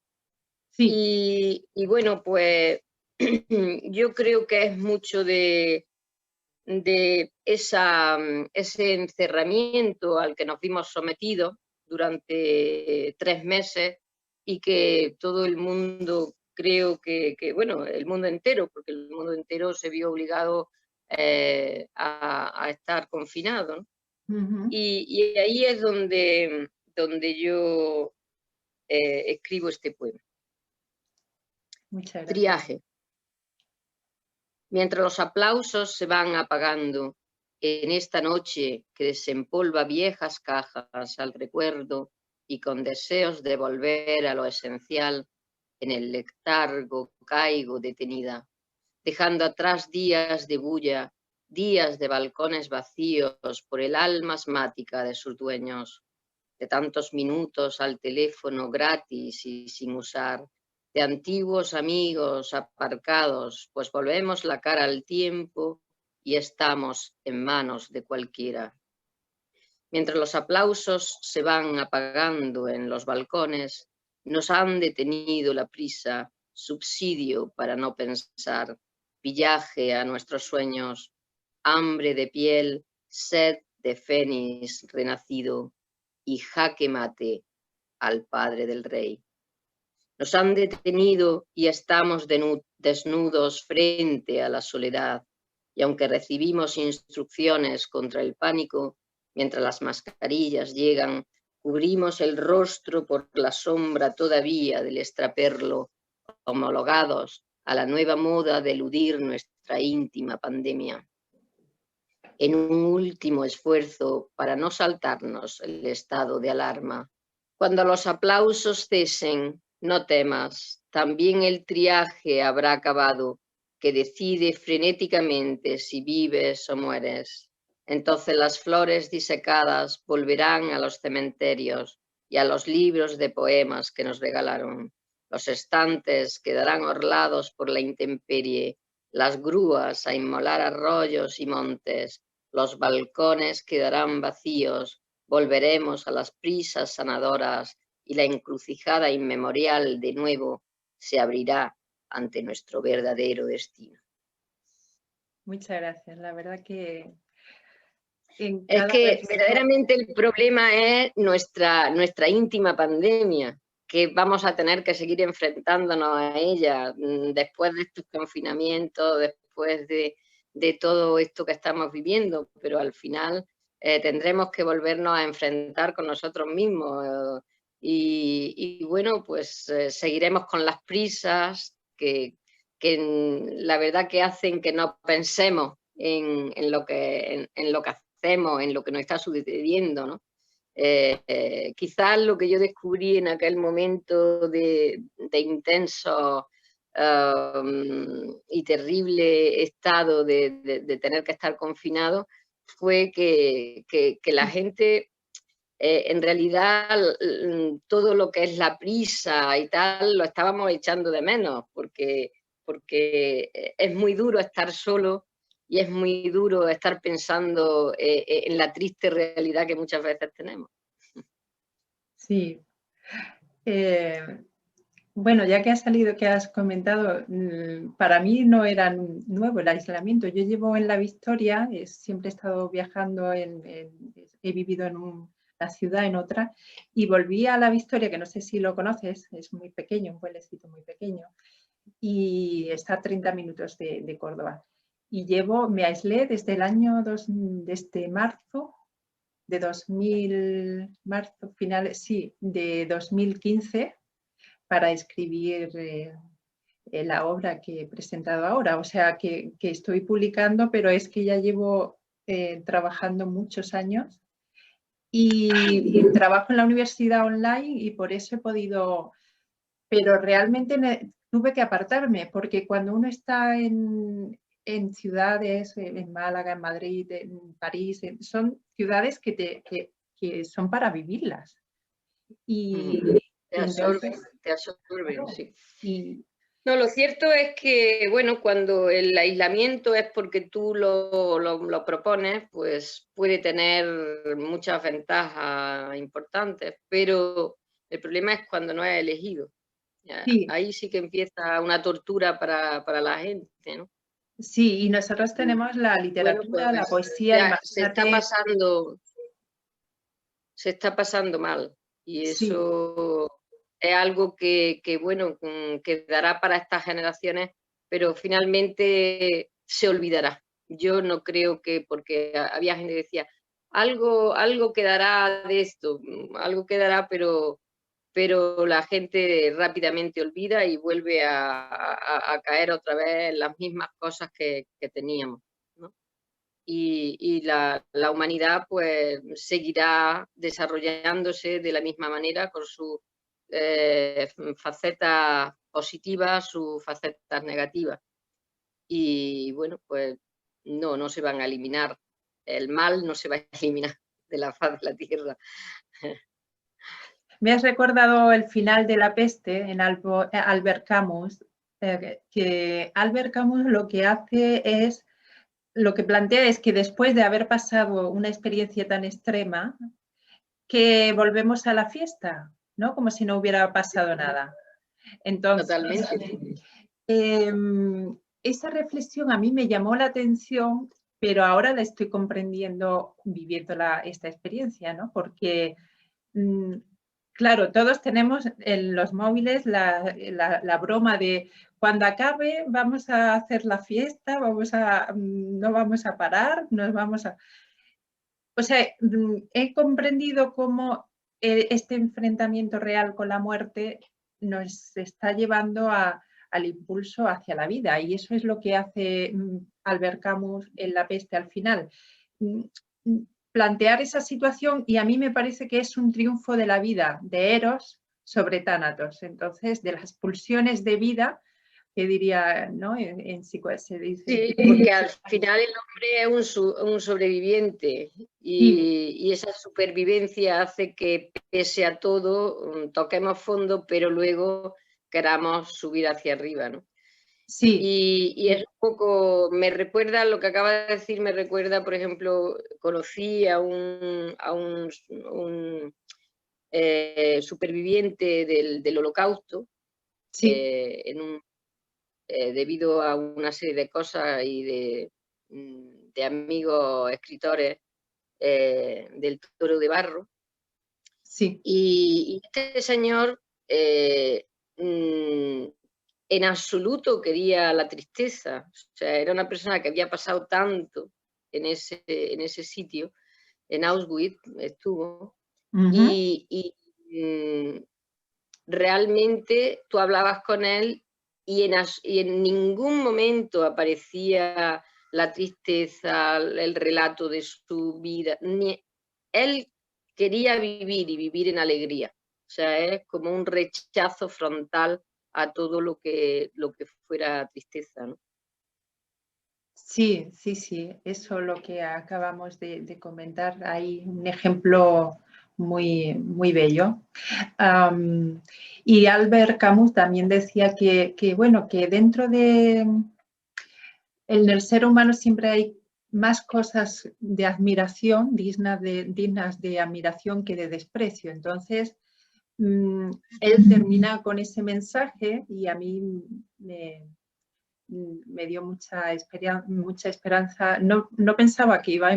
sí, Y bueno, pues yo creo que es mucho de ese encerramiento al que nos vimos sometidos durante 3 meses y que todo el mundo, creo bueno, el mundo entero, porque el mundo entero se vio obligado a estar confinado, ¿no? ujú, Y ahí es donde yo escribo este poema. Muchas gracias. Triaje. Mientras los aplausos se van apagando en esta noche que desempolva viejas cajas al recuerdo y con deseos de volver a lo esencial, en el letargo caigo detenida, dejando atrás días de bulla, días de balcones vacíos por el alma asmática de sus dueños, de tantos minutos al teléfono gratis y sin usar, de antiguos amigos aparcados, pues volvemos la cara al tiempo y estamos en manos de cualquiera. Mientras los aplausos se van apagando en los balcones, nos han detenido la prisa, subsidio para no pensar, pillaje a nuestros sueños, hambre de piel, sed de fénix renacido y jaque mate al padre del rey. Nos han detenido y estamos desnudos frente a la soledad, y aunque recibimos instrucciones contra el pánico, mientras las mascarillas llegan, cubrimos el rostro por la sombra todavía del extraperlo, homologados a la nueva moda de eludir nuestra íntima pandemia. En un último esfuerzo para no saltarnos el estado de alarma. Cuando los aplausos cesen, no temas, también el triaje habrá acabado, que decide frenéticamente si vives o mueres. Entonces las flores disecadas volverán a los cementerios y a los libros de poemas que nos regalaron. Los estantes quedarán orlados por la intemperie, las grúas a inmolar arroyos y montes, los balcones quedarán vacíos, volveremos a las prisas sanadoras y la encrucijada inmemorial de nuevo se abrirá ante nuestro verdadero destino. Muchas gracias. La verdad que... Es que verdaderamente el problema es nuestra íntima pandemia, que vamos a tener que seguir enfrentándonos a ella después de estos confinamientos, después de todo esto que estamos viviendo, pero al final tendremos que volvernos a enfrentar con nosotros mismos. Y bueno, pues seguiremos con las prisas que la verdad que hacen que no pensemos en lo que hacemos, en lo que nos está sucediendo, ¿no? Quizás lo que yo descubrí en aquel momento de intenso y terrible estado de tener que estar confinado fue que la gente, en realidad, todo lo que es la prisa y tal, lo estábamos echando de menos, porque es muy duro estar solo y es muy duro estar pensando en la triste realidad que muchas veces tenemos. Sí. Bueno, ya que has salido, que has comentado, para mí no era nuevo el aislamiento. Yo llevo en La Victoria, siempre he estado viajando, he vivido en una ciudad, en otra, y volví a La Victoria, que no sé si lo conoces, es muy pequeño, un pueblecito muy pequeño, y está a 30 minutos de Córdoba. Y me aislé desde el año, desde marzo de 2015, para escribir la obra que he presentado ahora. O sea, que estoy publicando, pero es que ya llevo trabajando muchos años y trabajo en la universidad online y por eso he podido, pero realmente tuve que apartarme, porque cuando uno está en ciudades, en Málaga, en Madrid, en París, son ciudades que son para vivirlas. Y te absorben, claro, sí. No, lo cierto es que, bueno, cuando el aislamiento es porque tú lo propones, pues puede tener muchas ventajas importantes, pero el problema es cuando no es elegido. Sí. Ahí sí que empieza una tortura para la gente, ¿no? Sí, y nosotros tenemos la literatura, bueno, pues, la poesía, se está pasando mal y eso es algo que bueno, quedará para estas generaciones, pero finalmente se olvidará. Yo no creo que, porque había gente que decía, algo quedará de esto, algo quedará, pero pero la gente rápidamente olvida y vuelve a caer otra vez en las mismas cosas que teníamos, ¿no? Y la humanidad pues seguirá desarrollándose de la misma manera con sus facetas positivas, sus facetas negativas. Y bueno, pues no se van a eliminar. El mal no se va a eliminar de la faz de la tierra. Me has recordado el final de La peste en Albert Camus, que Albert Camus lo que hace es, lo que plantea es que después de haber pasado una experiencia tan extrema, que volvemos a la fiesta, ¿no? Como si no hubiera pasado nada. Entonces, Totalmente. Esa reflexión a mí me llamó la atención, pero ahora la estoy comprendiendo viviendo esta experiencia, ¿no? Porque, claro, todos tenemos en los móviles la broma de cuando acabe vamos a hacer la fiesta, no vamos a parar, nos vamos a... O sea, he comprendido cómo este enfrentamiento real con la muerte nos está llevando al impulso hacia la vida, y eso es lo que hace Albert Camus en La peste al final. Plantear esa situación, y a mí me parece que es un triunfo de la vida, de Eros sobre Tánatos, entonces de las pulsiones de vida, que diría, ¿no? En se dice. Sí, porque al final el hombre es un sobreviviente y esa supervivencia hace que pese a todo toquemos fondo, pero luego queramos subir hacia arriba, ¿no? Sí. Y es un poco, me recuerda, lo que acaba de decir, me recuerda, por ejemplo, conocí a un superviviente del Holocausto, Sí. debido a una serie de cosas y de amigos escritores del Toro de Barro. Sí. Y este señor en absoluto quería la tristeza. O sea, era una persona que había pasado tanto en ese sitio, en Auschwitz estuvo, y realmente tú hablabas con él y en ningún momento aparecía la tristeza, el relato de su vida. Él quería vivir y vivir en alegría. O sea, es como un rechazo frontal a todo lo que fuera tristeza, ¿no? Sí, sí, sí, eso es lo que acabamos de comentar. Hay un ejemplo muy, muy bello. Y Albert Camus también decía que bueno, que dentro en el ser humano siempre hay más cosas de admiración, dignas de admiración que de desprecio. Entonces, él termina con ese mensaje y a mí me dio mucha esperanza. No pensaba que iba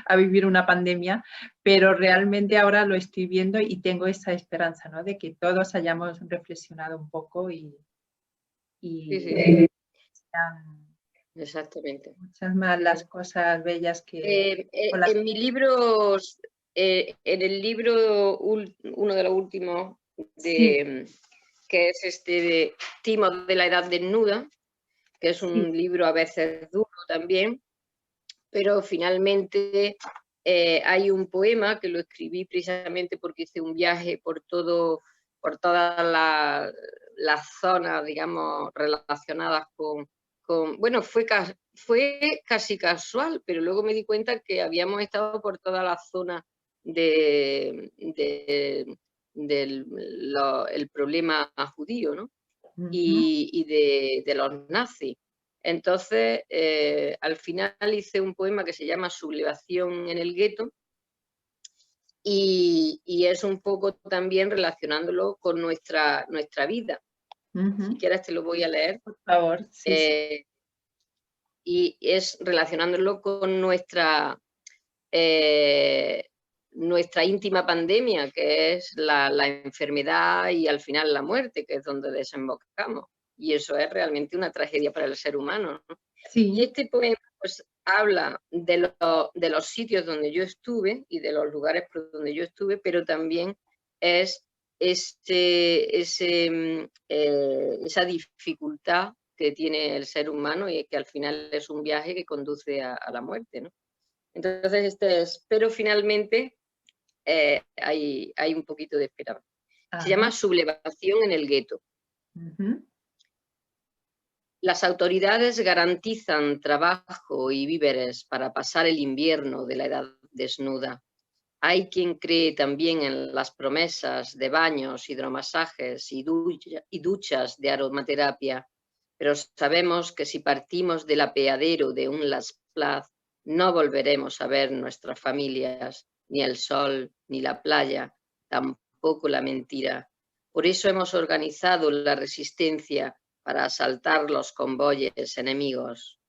a vivir una pandemia, pero realmente ahora lo estoy viendo y tengo esa esperanza, ¿no? De que todos hayamos reflexionado un poco y Sí. Exactamente. Muchas más las cosas bellas que... En mi libro, en el libro, uno de los últimos, que es de Timo de la Edad Desnuda, que es un libro a veces duro también, pero finalmente hay un poema que lo escribí precisamente porque hice un viaje por todas las zonas, digamos, relacionadas bueno, fue casi casual, pero luego me di cuenta que habíamos estado por toda la zona del el problema judío, ¿no? Y de los nazis. Entonces, al final hice un poema que se llama Sublevación en el gueto y es un poco también relacionándolo con nuestra vida. Si quieres te lo voy a leer. Por favor, sí. Y es relacionándolo con nuestra íntima pandemia, que es la enfermedad y al final la muerte, que es donde desembocamos. Y eso es realmente una tragedia para el ser humano, ¿no? Sí. Y este poema pues, habla de los sitios donde yo estuve y de los lugares por donde yo estuve, pero también es esa dificultad que tiene el ser humano y que al final es un viaje que conduce a la muerte, ¿no? Entonces, pero finalmente hay un poquito de esperanza. Se llama Ajá. Sublevación en el gueto. Ujú. Las autoridades garantizan trabajo y víveres para pasar el invierno de la edad desnuda. Hay quien cree también en las promesas de baños, hidromasajes y duchas de aromaterapia, pero sabemos que si partimos del apeadero de un Las Plaz, no volveremos a ver nuestras familias, ni el sol, ni la playa, tampoco la mentira. Por eso hemos organizado la resistencia para asaltar los convoyes enemigos.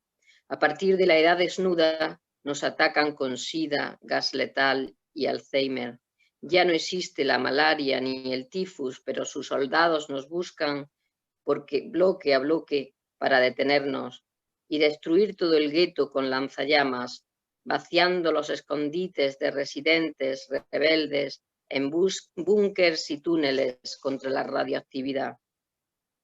A partir de la edad desnuda nos atacan con sida, gas letal y Alzheimer. Ya no existe la malaria ni el tifus, pero sus soldados nos buscan bloque a bloque para detenernos y destruir todo el gueto con lanzallamas, vaciando los escondites de residentes rebeldes en búnkers y túneles contra la radioactividad.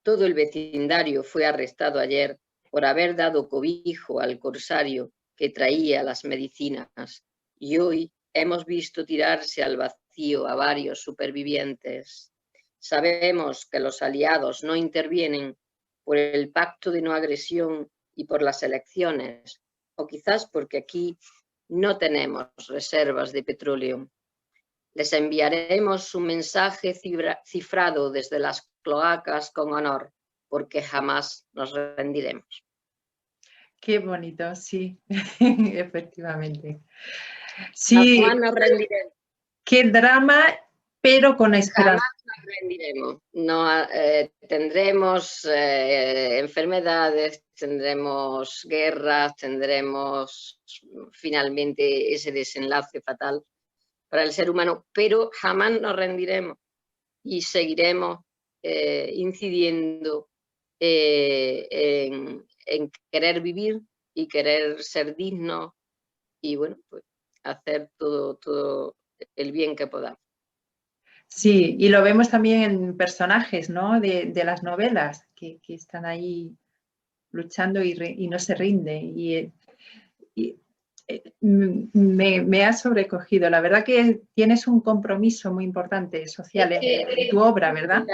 Todo el vecindario fue arrestado ayer por haber dado cobijo al corsario que traía las medicinas y hoy hemos visto tirarse al vacío a varios supervivientes. Sabemos que los aliados no intervienen por el pacto de no agresión y por las elecciones, o quizás porque aquí no tenemos reservas de petróleo. Les enviaremos un mensaje cifrado desde las cloacas con honor, porque jamás nos rendiremos. Qué bonito, sí, efectivamente. Sí, Jamás nos rendiremos. qué drama, pero con esperanza. Jamás nos rendiremos. No, tendremos enfermedades, tendremos guerras, tendremos finalmente ese desenlace fatal para el ser humano, pero jamás nos rendiremos y seguiremos incidiendo en querer vivir y querer ser dignos y bueno, pues hacer todo el bien que podamos. Sí, y lo vemos también en personajes, ¿no? De las novelas que están ahí luchando y no se rinden. Me ha sobrecogido. La verdad que tienes un compromiso muy importante social en tu obra, ¿verdad?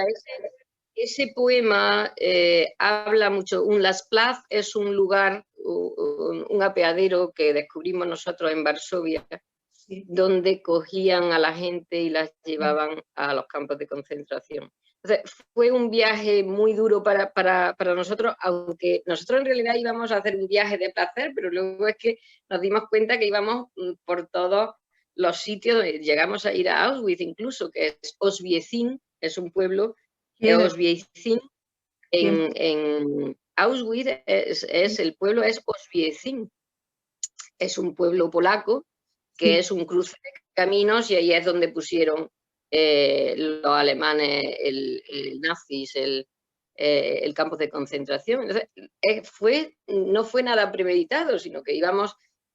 Ese poema habla mucho. Un Las Plaz es un lugar, un apeadero que descubrimos nosotros en Varsovia, sí, donde cogían a la gente y las llevaban a los campos de concentración. Entonces, fue un viaje muy duro para nosotros, aunque nosotros en realidad íbamos a hacer un viaje de placer, pero luego es que nos dimos cuenta que íbamos por todos los sitios, llegamos a ir a Auschwitz incluso, que es Oswiecim, es un pueblo, Oswiecim, en Auschwitz el pueblo es Oswiecim, es un pueblo polaco que sí, es un cruce de caminos y ahí es donde pusieron los alemanes, el nazis, el campo de concentración. Entonces, no fue nada premeditado, sino que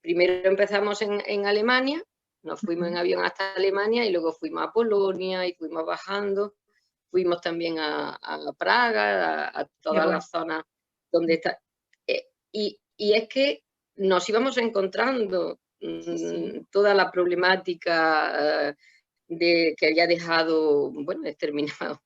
primero empezamos en Alemania, nos fuimos en avión hasta Alemania y luego fuimos a Polonia y fuimos bajando, fuimos también a Praga, a toda la zona donde está. Y es que nos íbamos encontrando toda la problemática que había dejado, bueno, exterminado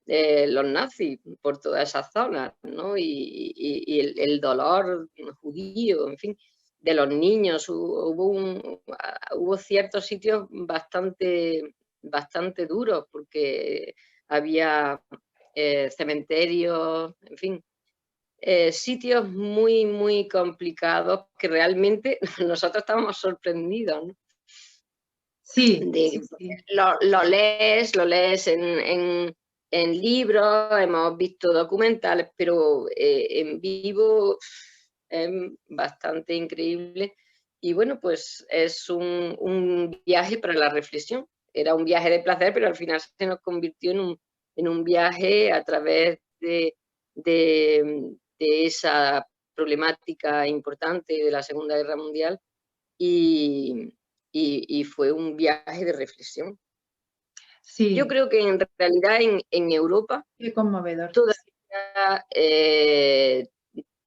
los nazis por toda esa zona, ¿no? Y el dolor judío, en fin, de los niños. Hubo ciertos sitios bastante duros porque había cementerios, en fin, sitios muy, muy complicados que realmente nosotros estábamos sorprendidos, ¿no? Sí, Lo lees en libros, hemos visto documentales, pero en vivo es bastante increíble. Y bueno, pues es un viaje para la reflexión. Era un viaje de placer, pero al final se nos convirtió en un viaje a través de esa problemática importante de la Segunda Guerra Mundial y fue un viaje de reflexión. Sí, Yo creo que en realidad en Europa qué conmovedor. todavía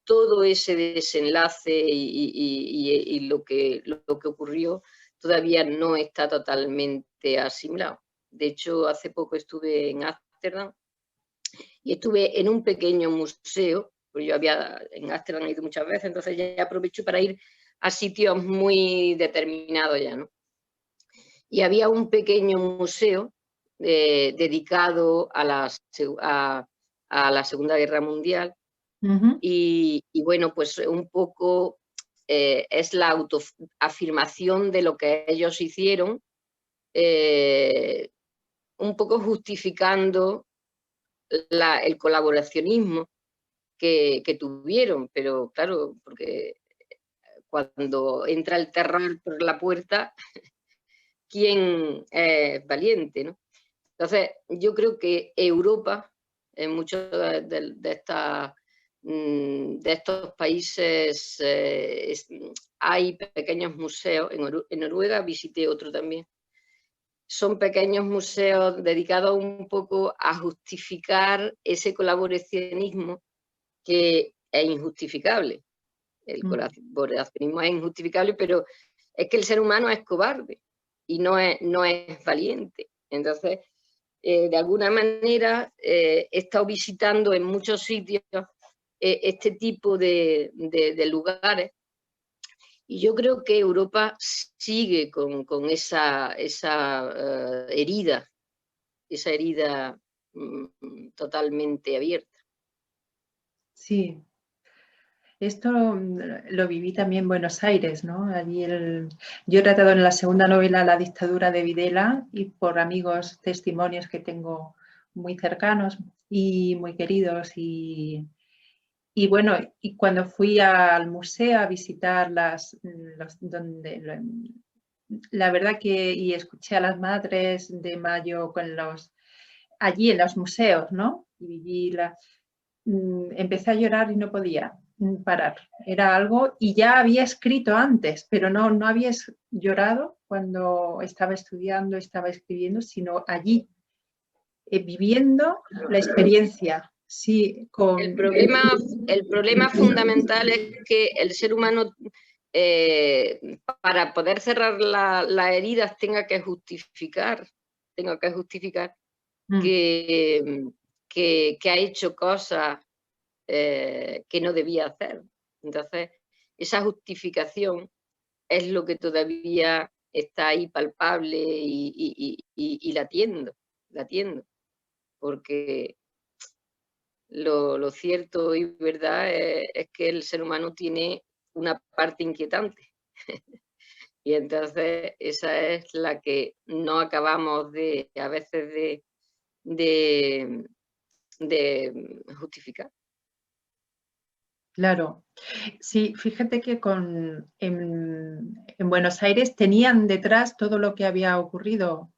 todo ese desenlace y lo que ocurrió todavía no está totalmente asimilado. De hecho, hace poco estuve en Ámsterdam y estuve en un pequeño museo, porque yo en Ámsterdam he ido muchas veces, entonces ya aprovecho para ir a sitios muy determinados ya, ¿no? Y había un pequeño museo dedicado a la Segunda Guerra Mundial. Ujú. Y bueno, pues un poco es la autoafirmación de lo que ellos hicieron, un poco justificando el colaboracionismo que tuvieron, pero claro, porque cuando entra el terror por la puerta, ¿quién es valiente, no? Entonces, yo creo que Europa, en muchos de estos países, hay pequeños museos. En Noruega visité otro también. Son pequeños museos dedicados un poco a justificar ese colaboracionismo que es injustificable. El colaboracionismo es injustificable, pero es que el ser humano es cobarde y no es valiente. Entonces, de alguna manera, he estado visitando en muchos sitios este tipo de lugares, y yo creo que Europa sigue con esa herida, totalmente abierta. Sí, esto lo viví también en Buenos Aires, ¿no? Yo he tratado en la segunda novela la dictadura de Videla y por amigos, testimonios que tengo muy cercanos y muy queridos. Y bueno, y cuando fui al museo a visitar la verdad que, y escuché a las madres de Mayo allí en los museos, ¿no? Y empecé a llorar y no podía parar. Era algo, y ya había escrito antes, pero no había llorado cuando estaba estudiando, estaba escribiendo, sino allí, viviendo la experiencia. Sí, El problema fundamental es que el ser humano, para poder cerrar las heridas, tenga que justificar que ha hecho cosas que no debía hacer. Entonces, esa justificación es lo que todavía está ahí palpable y latiendo, porque lo cierto y verdad es que el ser humano tiene una parte inquietante. Y entonces esa es la que no acabamos a veces de justificar. claro. Sí, fíjate que en Buenos Aires tenían detrás todo lo que había ocurrido,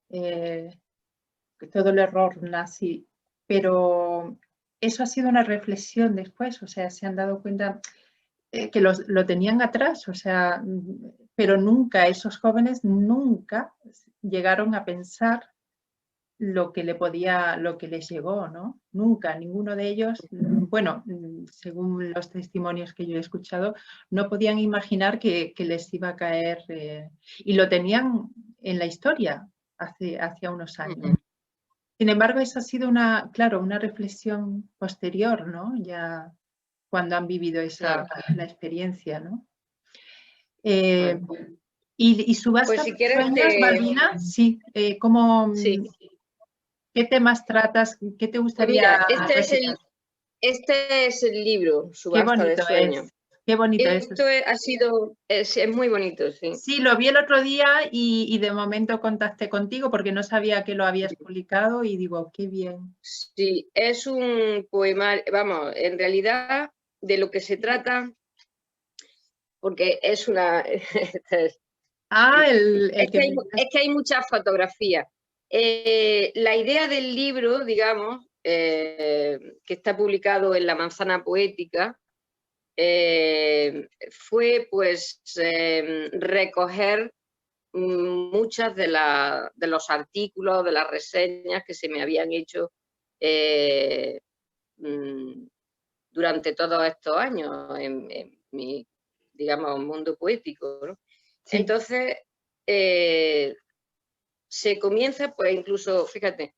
todo el error nazi, pero eso ha sido una reflexión después, o sea, se han dado cuenta que lo tenían atrás, o sea, pero nunca, esos jóvenes nunca llegaron a pensar lo que les llegó, ¿no? Nunca, ninguno de ellos, bueno, según los testimonios que yo he escuchado, no podían imaginar que les iba a caer, y lo tenían en la historia hace unos años. Sin embargo, eso ha sido claro, una reflexión posterior, ¿no? Ya cuando han vivido la experiencia, ¿no? Y Subasta Pues si de quieres sueños, Balbina, sí, ¿cómo, sí. qué temas tratas? ¿Qué te Pues gustaría mira, recitar? este es el libro, Qué Subasta de bonito Sueños. es, qué bonito es. Esto es muy bonito, sí. Sí, lo vi el otro día y de momento contacté contigo porque no sabía que lo habías publicado y digo, qué bien. Sí, es un poemario, vamos, en realidad de lo que se trata, porque es una... Ah, Es que hay muchas fotografías. La idea del libro, digamos, que está publicado en La Manzana Poética, fue pues recoger muchas de los artículos, de las reseñas que se me habían hecho durante todos estos años en mi, digamos, mundo poético, ¿no? Sí. Entonces, se comienza, pues incluso, fíjate,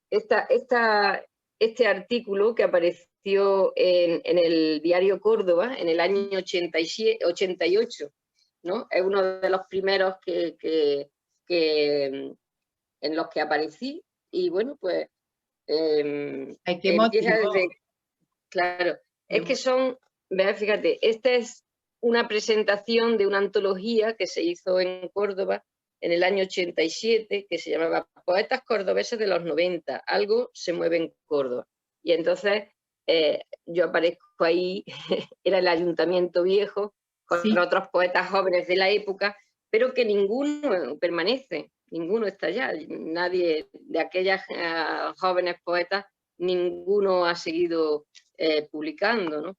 este artículo que apareció en el diario Córdoba en el año 88, ¿no? Es uno de los primeros en los que aparecí, y bueno, pues Ay, qué empieza emotivo. desde... Claro, es que Qué son, vea, fíjate, esta es una presentación de una antología que se hizo en Córdoba en el año 87, que se llamaba Poetas Cordobeses de los 90, algo se mueve en Córdoba. Y entonces yo aparezco ahí, era el Ayuntamiento Viejo, con Sí. otros poetas jóvenes de la época, pero que ninguno permanece, ninguno está allá, nadie de aquellas jóvenes poetas, ninguno ha seguido publicando, ¿no?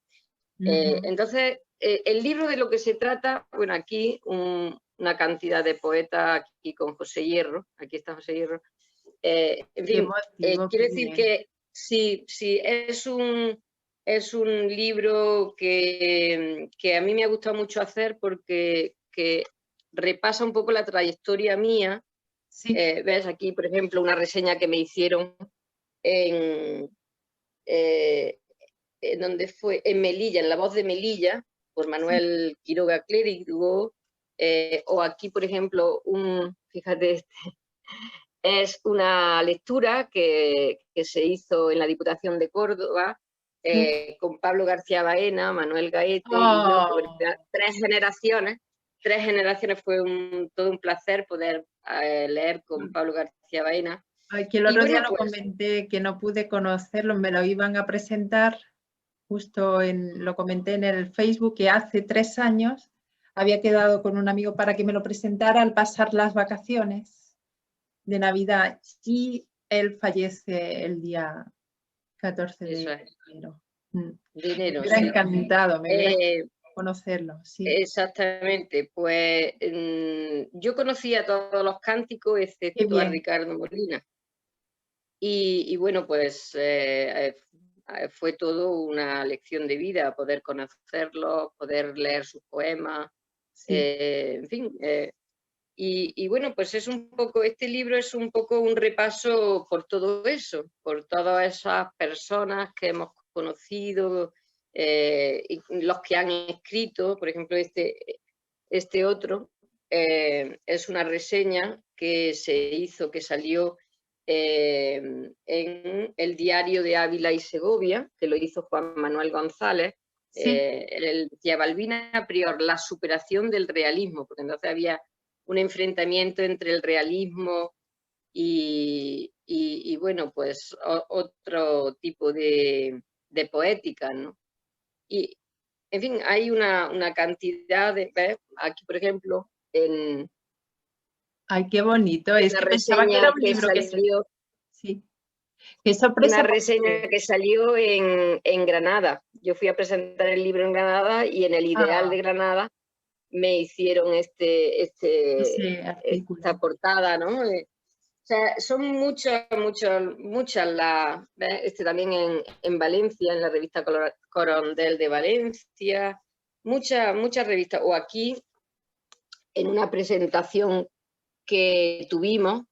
Entonces, el libro de lo que se trata, bueno, aquí una cantidad de poetas, aquí con José Hierro, aquí está José Hierro, en Qué fin, emotivo, qué quiero decir bien. que sí, es un libro que a mí me ha gustado mucho hacer porque que repasa un poco la trayectoria mía. Sí. Ves aquí, por ejemplo, una reseña que me hicieron en donde fue en Melilla, en La Voz de Melilla, por Manuel Quiroga Clérigo, o aquí, por ejemplo, fíjate, es una lectura que se hizo en la Diputación de Córdoba Sí. con Pablo García Baena, Manuel Gaete y yo, que bueno, Oh, tres generaciones fue todo un placer poder leer con Pablo García Baena. ay, que el Y otro día bueno, lo pues comenté, que no pude conocerlo, me lo iban a presentar, justo lo comenté en el Facebook, que hace 3 años había quedado con un amigo para que me lo presentara al pasar las vacaciones de Navidad y él fallece el día 14 eso de es, enero. Me dinero, hubiera sí. encantado, me hubiera encantado conocerlo, sí. Exactamente, pues yo conocía todos los cánticos Qué excepto a bien. Ricardo Molina. Y bueno, pues fue todo una lección de vida poder conocerlo, poder leer sus poemas, Sí. en fin. Y bueno, pues es un poco, este libro es un poco un repaso por todo eso, por todas esas personas que hemos conocido, y los que han escrito, por ejemplo, este otro, es una reseña que se hizo, que salió en el Diario de Ávila y Segovia, que lo hizo Juan Manuel González. Sí. Él decía Balbina Prior, la superación del realismo, porque entonces había un enfrentamiento entre el realismo y bueno, pues otro tipo de poética, ¿no? Y, en fin, hay una cantidad de... ¿ves? Aquí, por ejemplo, Ay, qué bonito. Es una que pensaba que era reseña un que libro que se... salió, Sí. Qué una sorpresa reseña porque... que salió en Granada. Yo fui a presentar el libro en Granada y en el Ideal Ah, de Granada me hicieron ese artículo. esta portada, ¿no? O sea, son muchas las... también en Valencia, en la revista Corondel de Valencia, muchas revistas. O aquí, en una presentación que tuvimos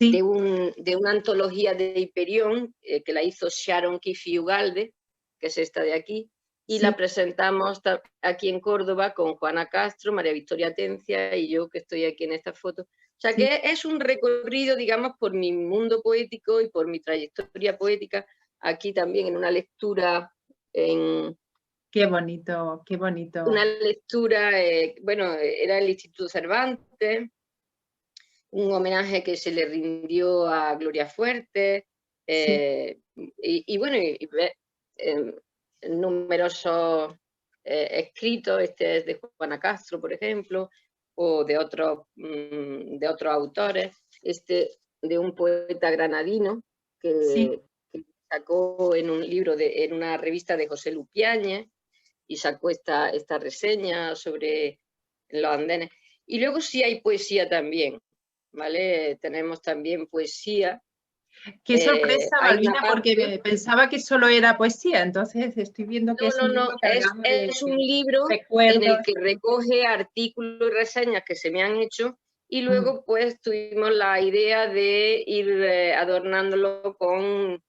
Sí, de una antología de Hiperión, que la hizo Sharon Kifi Ugalde, que es esta de aquí, y sí. la presentamos aquí en Córdoba con Juana Castro, María Victoria Atencia y yo, que estoy aquí en esta foto. O sea, Sí, que es un recorrido, digamos, por mi mundo poético y por mi trayectoria poética, aquí también en una lectura, qué bonito, qué bonito. bueno, era el Instituto Cervantes, un homenaje que se le rindió a Gloria Fuerte, Sí, y bueno, eh, numerosos escritos, este es de Juana Castro, por ejemplo, o de otros autores, este de un poeta granadino sí. que sacó en un libro, en una revista de José Lupiáñez, y sacó esta reseña sobre los andenes. Y luego sí hay poesía también, ¿vale? Tenemos también poesía. Qué sorpresa, Hay una Malvina, porque parte... pensaba que solo era poesía, entonces estoy viendo que es un No, libro cargado de es un libro en el recuerdos. que recoge artículos y reseñas que se me han hecho y luego pues tuvimos la idea de ir adornándolo con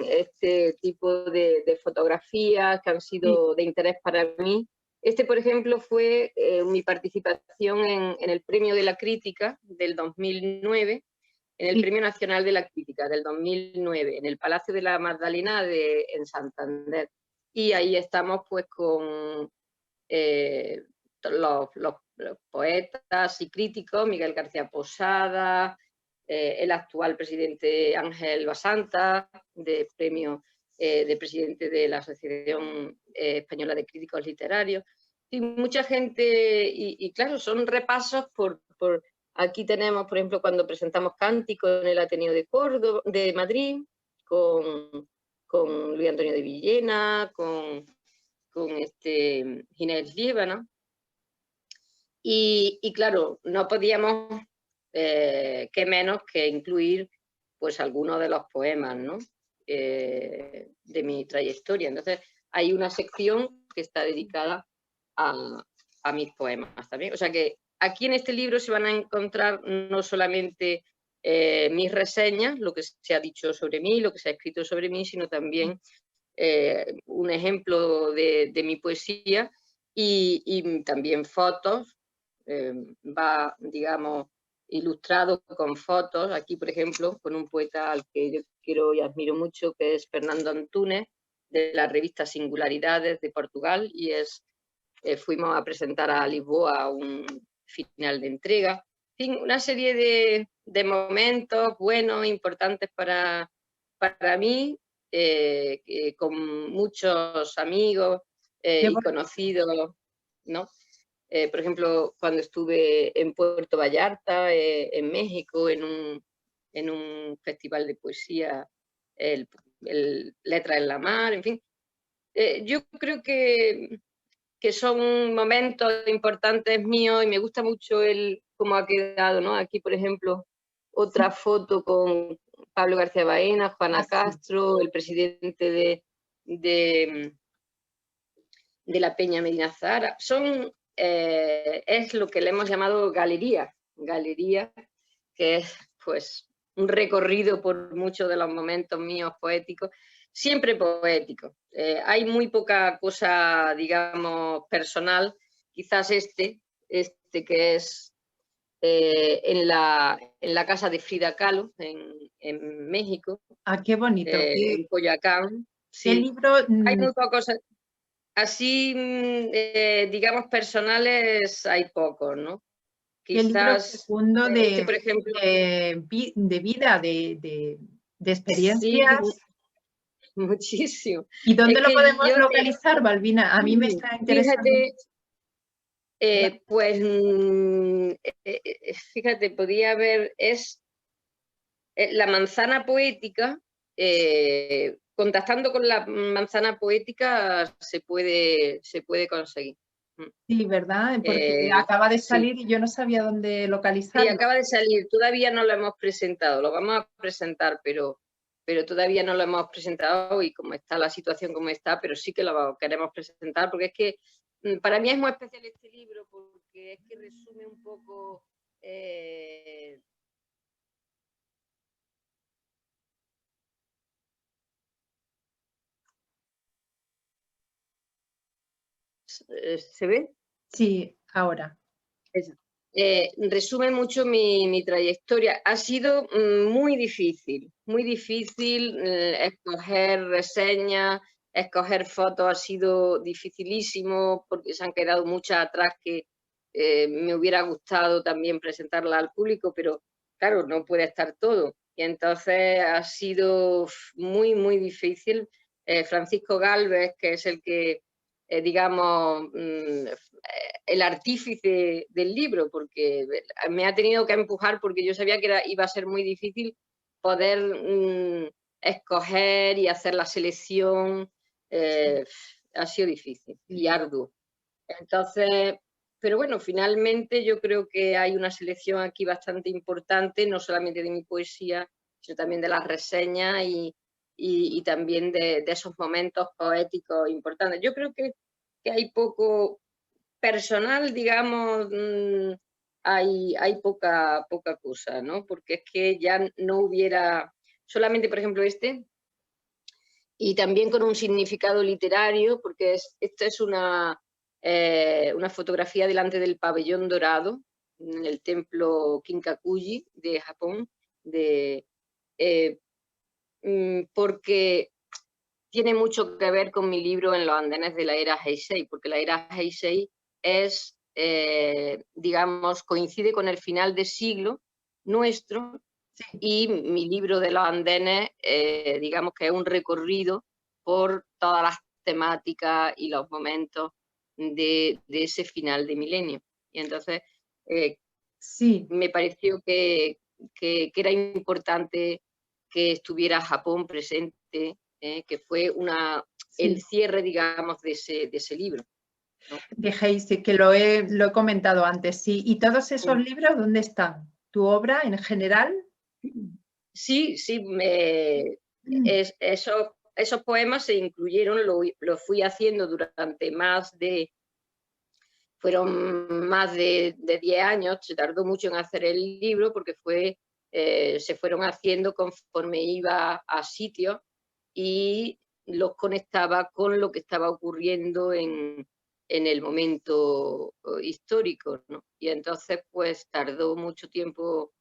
este tipo de fotografías que han Sí, sido de interés para mí. Este, por ejemplo, fue mi participación en el Premio de la Crítica del 2009, en el sí. Premio Nacional de la Crítica del 2009, en el Palacio de la Magdalena en Santander. Y ahí estamos pues con los poetas y críticos, Miguel García Posada, el actual presidente Ángel Basanta, de premio de presidente de la Asociación Española de Críticos Literarios, y mucha gente, y claro, son repasos aquí tenemos, por ejemplo, cuando presentamos Cántico en el Ateneo de Córdoba, de Madrid, con Luis Antonio de Villena, con Ginés Líbana. Y claro, no podíamos, qué menos que incluir pues algunos de los poemas, ¿no? De mi trayectoria. Entonces, hay una sección que está dedicada a mis poemas también. O sea que aquí en este libro se van a encontrar no solamente mis reseñas, lo que se ha dicho sobre mí, lo que se ha escrito sobre mí, sino también un ejemplo de mi poesía y también fotos, va, digamos, ilustrado con fotos. Aquí, por ejemplo, con un poeta al que yo quiero y admiro mucho, que es Fernando Antúnez, de la revista Singularidades de Portugal, y fuimos a presentar a Lisboa un final de entrega. En fin, una serie de momentos buenos, importantes para mí, con muchos amigos Qué y conocidos, ¿no? Por ejemplo, cuando estuve en Puerto Vallarta, en México, en un festival de poesía, Letras en la Mar, en fin. Yo creo que son momentos importantes míos y me gusta mucho cómo ha quedado, ¿no? Aquí, por ejemplo, otra foto con Pablo García Baena, Juana así. Castro, el presidente de la Peña Medina Zahara. Es lo que le hemos llamado galería, que es pues un recorrido por muchos de los momentos míos poéticos, siempre poéticos. Hay muy poca cosa, digamos, personal, quizás este que es en la casa de Frida Kahlo, en México, Ah, qué bonito. en Coyoacán. Qué Sí, libro, hay muy pocos. Así, digamos, personales hay pocos, ¿no? qué libro Quizás fecundo por ejemplo, de vida, de sí, experiencias. muchísimo. ¿Y dónde Es lo que podemos localizar, Balbina? A mí me está interesando. fíjate, pues, fíjate, podía haber, la manzana poética, contactando con la manzana poética se puede conseguir. Sí, ¿verdad? Porque acaba de Sí. salir y yo no sabía dónde Sí, localizarlo. acaba de salir, todavía no lo hemos presentado, lo vamos a presentar, pero todavía no lo hemos presentado y como está la situación como está, pero sí que lo queremos presentar porque es que para mí es muy especial este libro porque es que resume un poco ¿se ve? Sí, ahora. Eso. Resume mucho mi trayectoria. Ha sido muy difícil escoger reseñas, escoger fotos ha sido dificilísimo porque se han quedado muchas atrás que me hubiera gustado también presentarlas al público, pero claro, no puede estar todo. Y entonces ha sido muy difícil. Francisco Gálvez, que es el que, digamos, el artífice del libro, porque me ha tenido que empujar porque yo sabía que iba a ser muy difícil poder escoger y hacer la selección. Ha sido difícil y Sí. arduo. Entonces, pero bueno, finalmente yo creo que hay una selección aquí bastante importante, no solamente de mi poesía, sino también de las reseñas y también de esos momentos poéticos importantes. Yo creo que hay poco personal, digamos, hay poca cosa, ¿no? Porque es que ya no hubiera, solamente por ejemplo y también con un significado literario, porque esta es una fotografía delante del pabellón dorado, en el templo Kinkakuji de Japón, porque tiene mucho que ver con mi libro En los andenes de la era Heisei, porque la era Heisei es, digamos, coincide con el final de siglo nuestro, y mi libro de los andenes, digamos que es un recorrido por todas las temáticas y los momentos de ese final de milenio. Y entonces me pareció que era importante que estuviera Japón presente, que fue el cierre, digamos, de ese libro, ¿no? De Heisei, que lo he comentado antes, sí. ¿Y todos esos libros dónde están? ¿Tu obra en general? Sí, esos poemas se incluyeron, lo fui haciendo durante fueron más de 10 años, se tardó mucho en hacer el libro porque se fueron haciendo conforme iba a sitios y los conectaba con lo que estaba ocurriendo en el momento histórico, ¿no? Y entonces pues tardó mucho tiempo,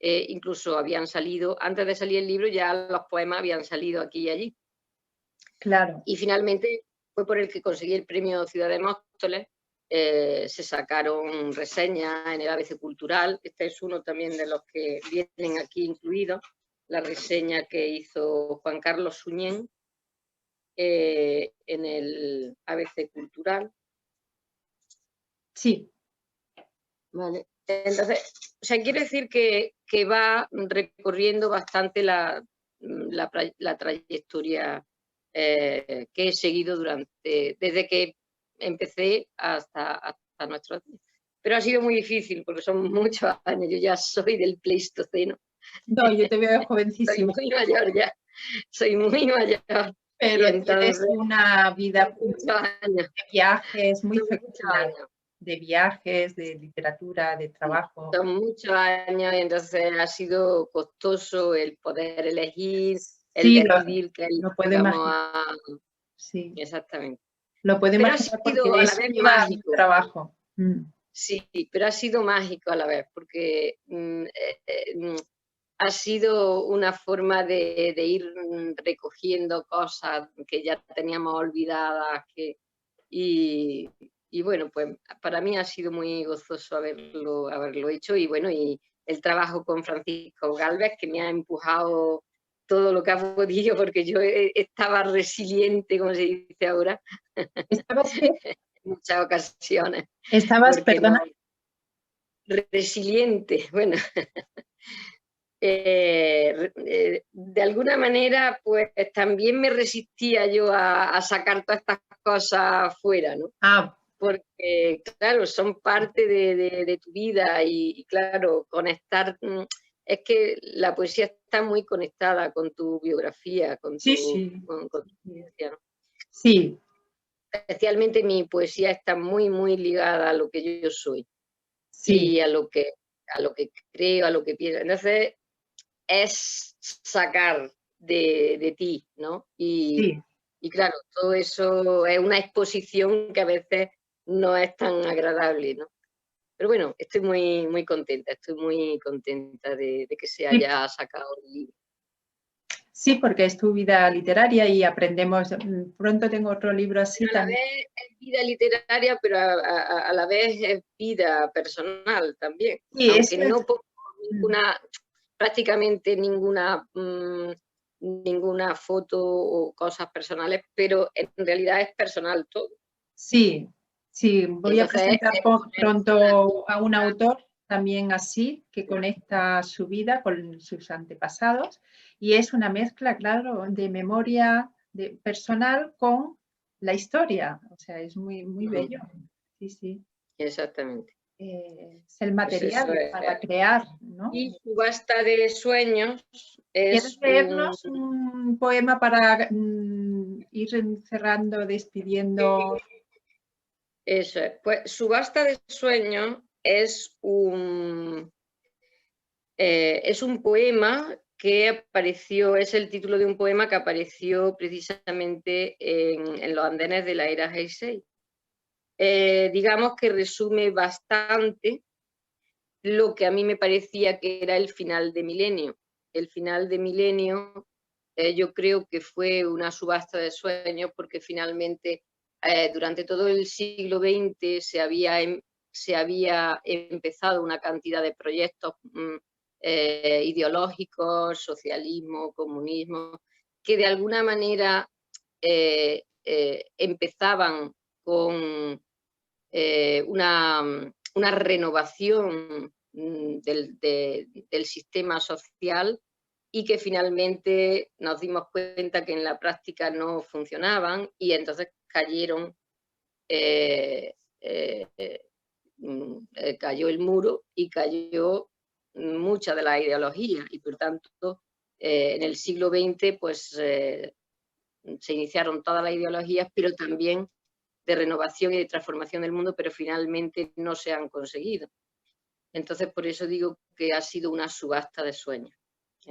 incluso habían salido, antes de salir el libro ya los poemas habían salido aquí y allí. Claro. Y finalmente fue por el que conseguí el premio Ciudad de Móstoles. Se sacaron reseñas en el ABC Cultural. Este es uno también de los que vienen aquí incluidos, la reseña que hizo Juan Carlos Suñén en el ABC Cultural. Sí. Vale. Entonces, o sea, quiere decir que va recorriendo bastante la trayectoria que he seguido desde que empecé hasta nuestros días. Pero ha sido muy difícil porque son muchos años, yo ya soy del Pleistoceno. No, yo te veo jovencísima. Soy muy mayor ya, soy muy mayor. Pero entonces, tienes una vida de viajes muy fecunda, de viajes, de literatura, de trabajo. Son muchos años y entonces ha sido costoso el poder elegir, el decidir que lo puedo imaginar. Sí. Exactamente. Lo puedo pero imaginar ha sido porque a la eso vez lleva mágico. Trabajo. Sí, pero ha sido mágico a la vez, porque ha sido una forma de ir recogiendo cosas que ya teníamos olvidadas, y bueno, pues para mí ha sido muy gozoso haberlo hecho, y bueno, y el trabajo con Francisco Gálvez, que me ha empujado todo lo que ha podido, porque yo estaba resiliente, como se dice ahora, ¿Estabas qué? en muchas ocasiones. ¿Estabas, perdona? Resiliente, bueno. De alguna manera, pues también me resistía yo a sacar todas estas cosas fuera, ¿no? Porque, claro, son parte de tu vida y, claro, conectar. Es que la poesía está muy conectada con tu biografía, con tu vida, ¿no? Sí. Especialmente mi poesía está muy, muy ligada a lo que yo soy. Sí. Y a lo que creo, a lo que pienso. Entonces, es sacar de ti, ¿no? Y claro, todo eso es una exposición que a veces no es tan agradable, ¿no? Pero bueno, estoy muy contenta, de que se haya sacado el libro. Sí, porque es tu vida literaria y aprendemos. Pronto tengo otro libro así también. A la vez es vida literaria, pero a la vez es vida personal también. Sí, aunque no pongo prácticamente ninguna foto o cosas personales, pero en realidad es personal todo. Sí, sí, voy a presentar pronto a un autor también así, que conecta su vida con sus antepasados, y es una mezcla, claro, de memoria personal con la historia, o sea, es muy, muy bello. Sí, sí. exactamente. Es el Pues eso material es. para crear, ¿no? Y Subasta de sueños ¿Quieres es leernos un poema para ir cerrando, despidiendo? Eso es. Pues Subasta de sueños es un poema que apareció, es el título de un poema que apareció precisamente en los andenes de la era Heisei. Digamos que resume bastante lo que a mí me parecía que era el final de milenio. El final de milenio yo creo que fue una subasta de sueños porque finalmente durante todo el siglo XX se había empezado una cantidad de proyectos ideológicos, socialismo, comunismo, que de alguna manera empezaban con una renovación del sistema social y que finalmente nos dimos cuenta que en la práctica no funcionaban y entonces cayeron, cayó el muro y cayó mucha de la ideología y por tanto en el siglo XX pues se iniciaron todas las ideologías, pero también de renovación y de transformación del mundo, pero finalmente no se han conseguido. Entonces, por eso digo que ha sido una subasta de sueños.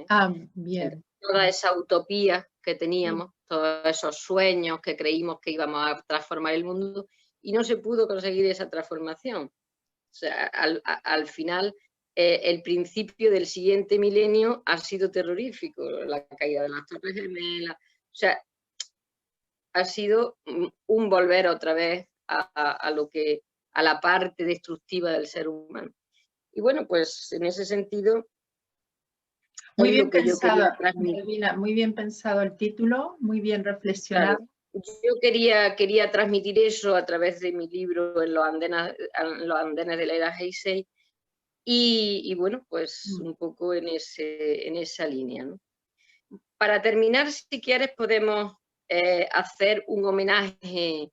Ah, bien. Toda esa utopía que teníamos, todos esos sueños que creímos que íbamos a transformar el mundo y no se pudo conseguir esa transformación. O sea, al final, el principio del siguiente milenio ha sido terrorífico, la caída de las Torres Gemelas, o sea, ha sido un volver otra vez a la parte destructiva del ser humano. Y bueno, pues en ese sentido, Muy es bien lo que yo quería pensado, transmitir. Malvina, muy bien pensado el título, muy bien reflexionado. Claro. Yo quería transmitir eso a través de mi libro en los andenes de la era Heisei y bueno, pues un poco en esa línea, ¿no? Para terminar, si quieres, podemos hacer un homenaje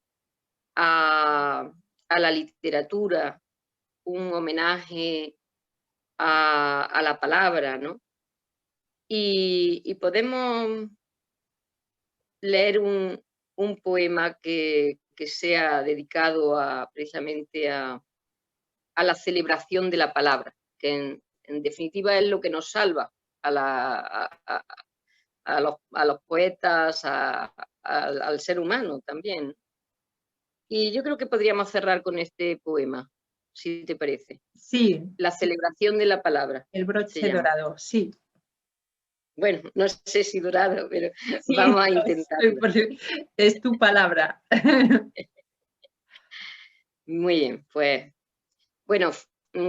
a la literatura, un homenaje a la palabra, ¿no? Y podemos leer un poema que sea dedicado precisamente a la celebración de la palabra, que en definitiva es lo que nos salva a los poetas, al ser humano también. Y yo creo que podríamos cerrar con este poema, si te parece. Sí. La celebración de la palabra. El broche dorado, sí. Bueno, no sé si dorado, pero sí, vamos a intentarlo. Es tu palabra. Muy bien, pues bueno,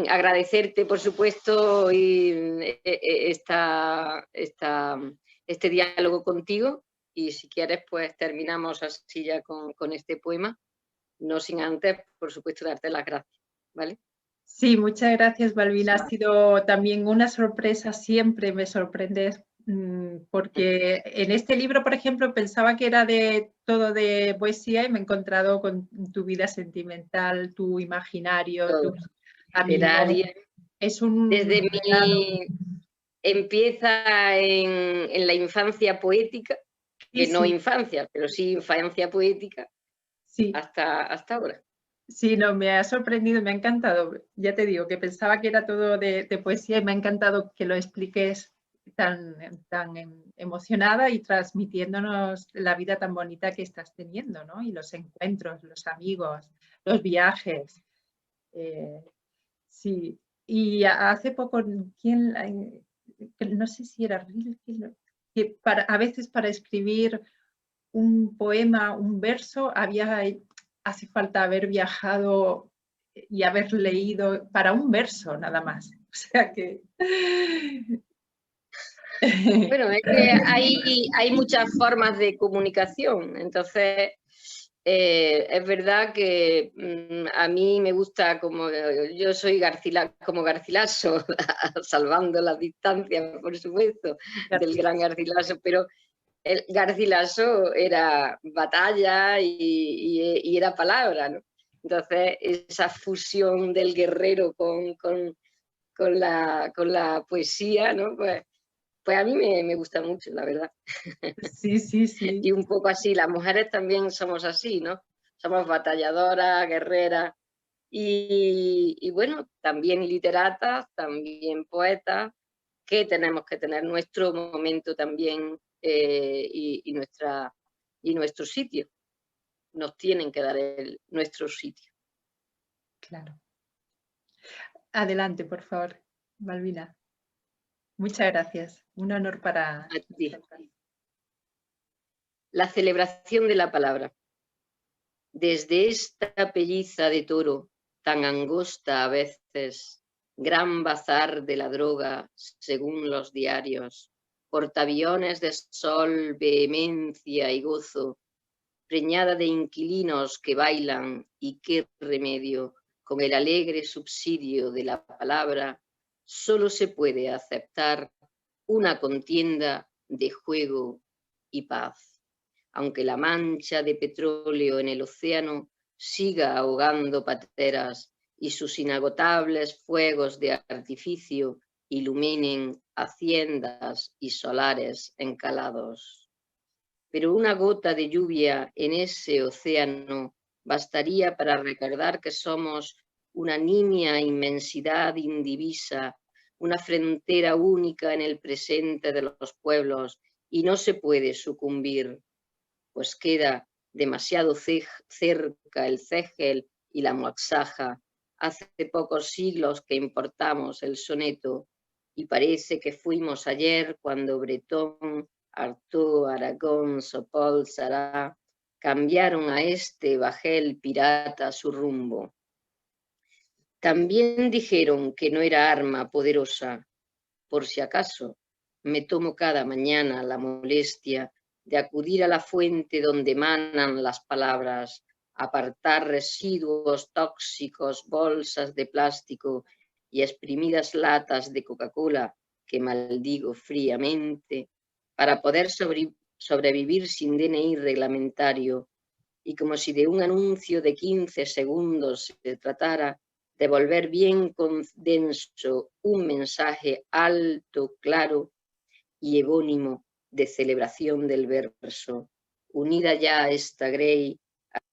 agradecerte por supuesto este diálogo contigo y si quieres pues terminamos así ya con este poema, no sin antes por supuesto darte las gracias, ¿vale? Sí, muchas gracias, Malvina. Ha sido también una sorpresa, siempre me sorprendes, porque en este libro, por ejemplo, pensaba que era todo de poesía y me he encontrado con tu vida sentimental, tu imaginario, tus amigos. Es un desde regalo. Empieza en la infancia poética, que Sí, no sí. infancia, pero sí infancia poética, sí. hasta ahora. Sí, no, me ha sorprendido, me ha encantado. Ya te digo que pensaba que era todo de poesía y me ha encantado que lo expliques tan emocionada y transmitiéndonos la vida tan bonita que estás teniendo, ¿no? Y los encuentros, los amigos, los viajes. Sí, y hace poco, no sé si era Rilke, que a veces para escribir un poema, un verso, hace falta haber viajado y haber leído para un verso nada más. O sea que... Bueno, es que hay muchas formas de comunicación, entonces es verdad que a mí me gusta, como yo soy como Garcilaso, salvando las distancias, por supuesto, del gran Garcilaso, pero el Garcilaso era batalla y era palabra, ¿no? Entonces, esa fusión del guerrero con la poesía, ¿no? Pues a mí me gusta mucho, la verdad. Sí, sí, sí. Y un poco así, las mujeres también somos así, ¿no? Somos batalladoras, guerreras y bueno, también literatas, también poetas, que tenemos que tener nuestro momento también y nuestro sitio. Nos tienen que dar nuestro sitio. Claro. Adelante, por favor, Malvina. Muchas gracias. Un honor para A ti. nosotros. La celebración de la palabra. Desde esta pelliza de toro, tan angosta a veces, gran bazar de la droga, según los diarios, portaaviones de sol, vehemencia y gozo, preñada de inquilinos que bailan, y qué remedio, con el alegre subsidio de la palabra, solo se puede aceptar una contienda de juego y paz. Aunque la mancha de petróleo en el océano siga ahogando pateras y sus inagotables fuegos de artificio iluminen haciendas y solares encalados. Pero una gota de lluvia en ese océano bastaría para recordar que somos una nimia inmensidad indivisa, una frontera única en el presente de los pueblos, y no se puede sucumbir, pues queda demasiado cerca el Cegel y la Moaxaja. Hace pocos siglos que importamos el soneto y parece que fuimos ayer cuando Bretón, Artaud, Aragón, Sopol, Sará cambiaron a este bajel pirata su rumbo. También dijeron que no era arma poderosa. Por si acaso, me tomo cada mañana la molestia de acudir a la fuente donde emanan las palabras, apartar residuos tóxicos, bolsas de plástico y exprimidas latas de Coca-Cola que maldigo fríamente, para poder sobrevivir sin DNI reglamentario, y como si de un anuncio de 15 segundos se tratara, devolver bien condenso un mensaje alto, claro y evónimo de celebración del verso, unida ya a esta grey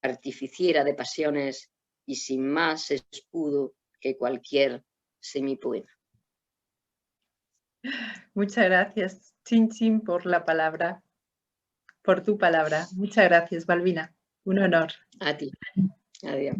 artificiera de pasiones y sin más escudo que cualquier semipoema. Muchas gracias, Chin Chin, por la palabra, por tu palabra. Muchas gracias, Malvina. Un honor. A ti. Adiós.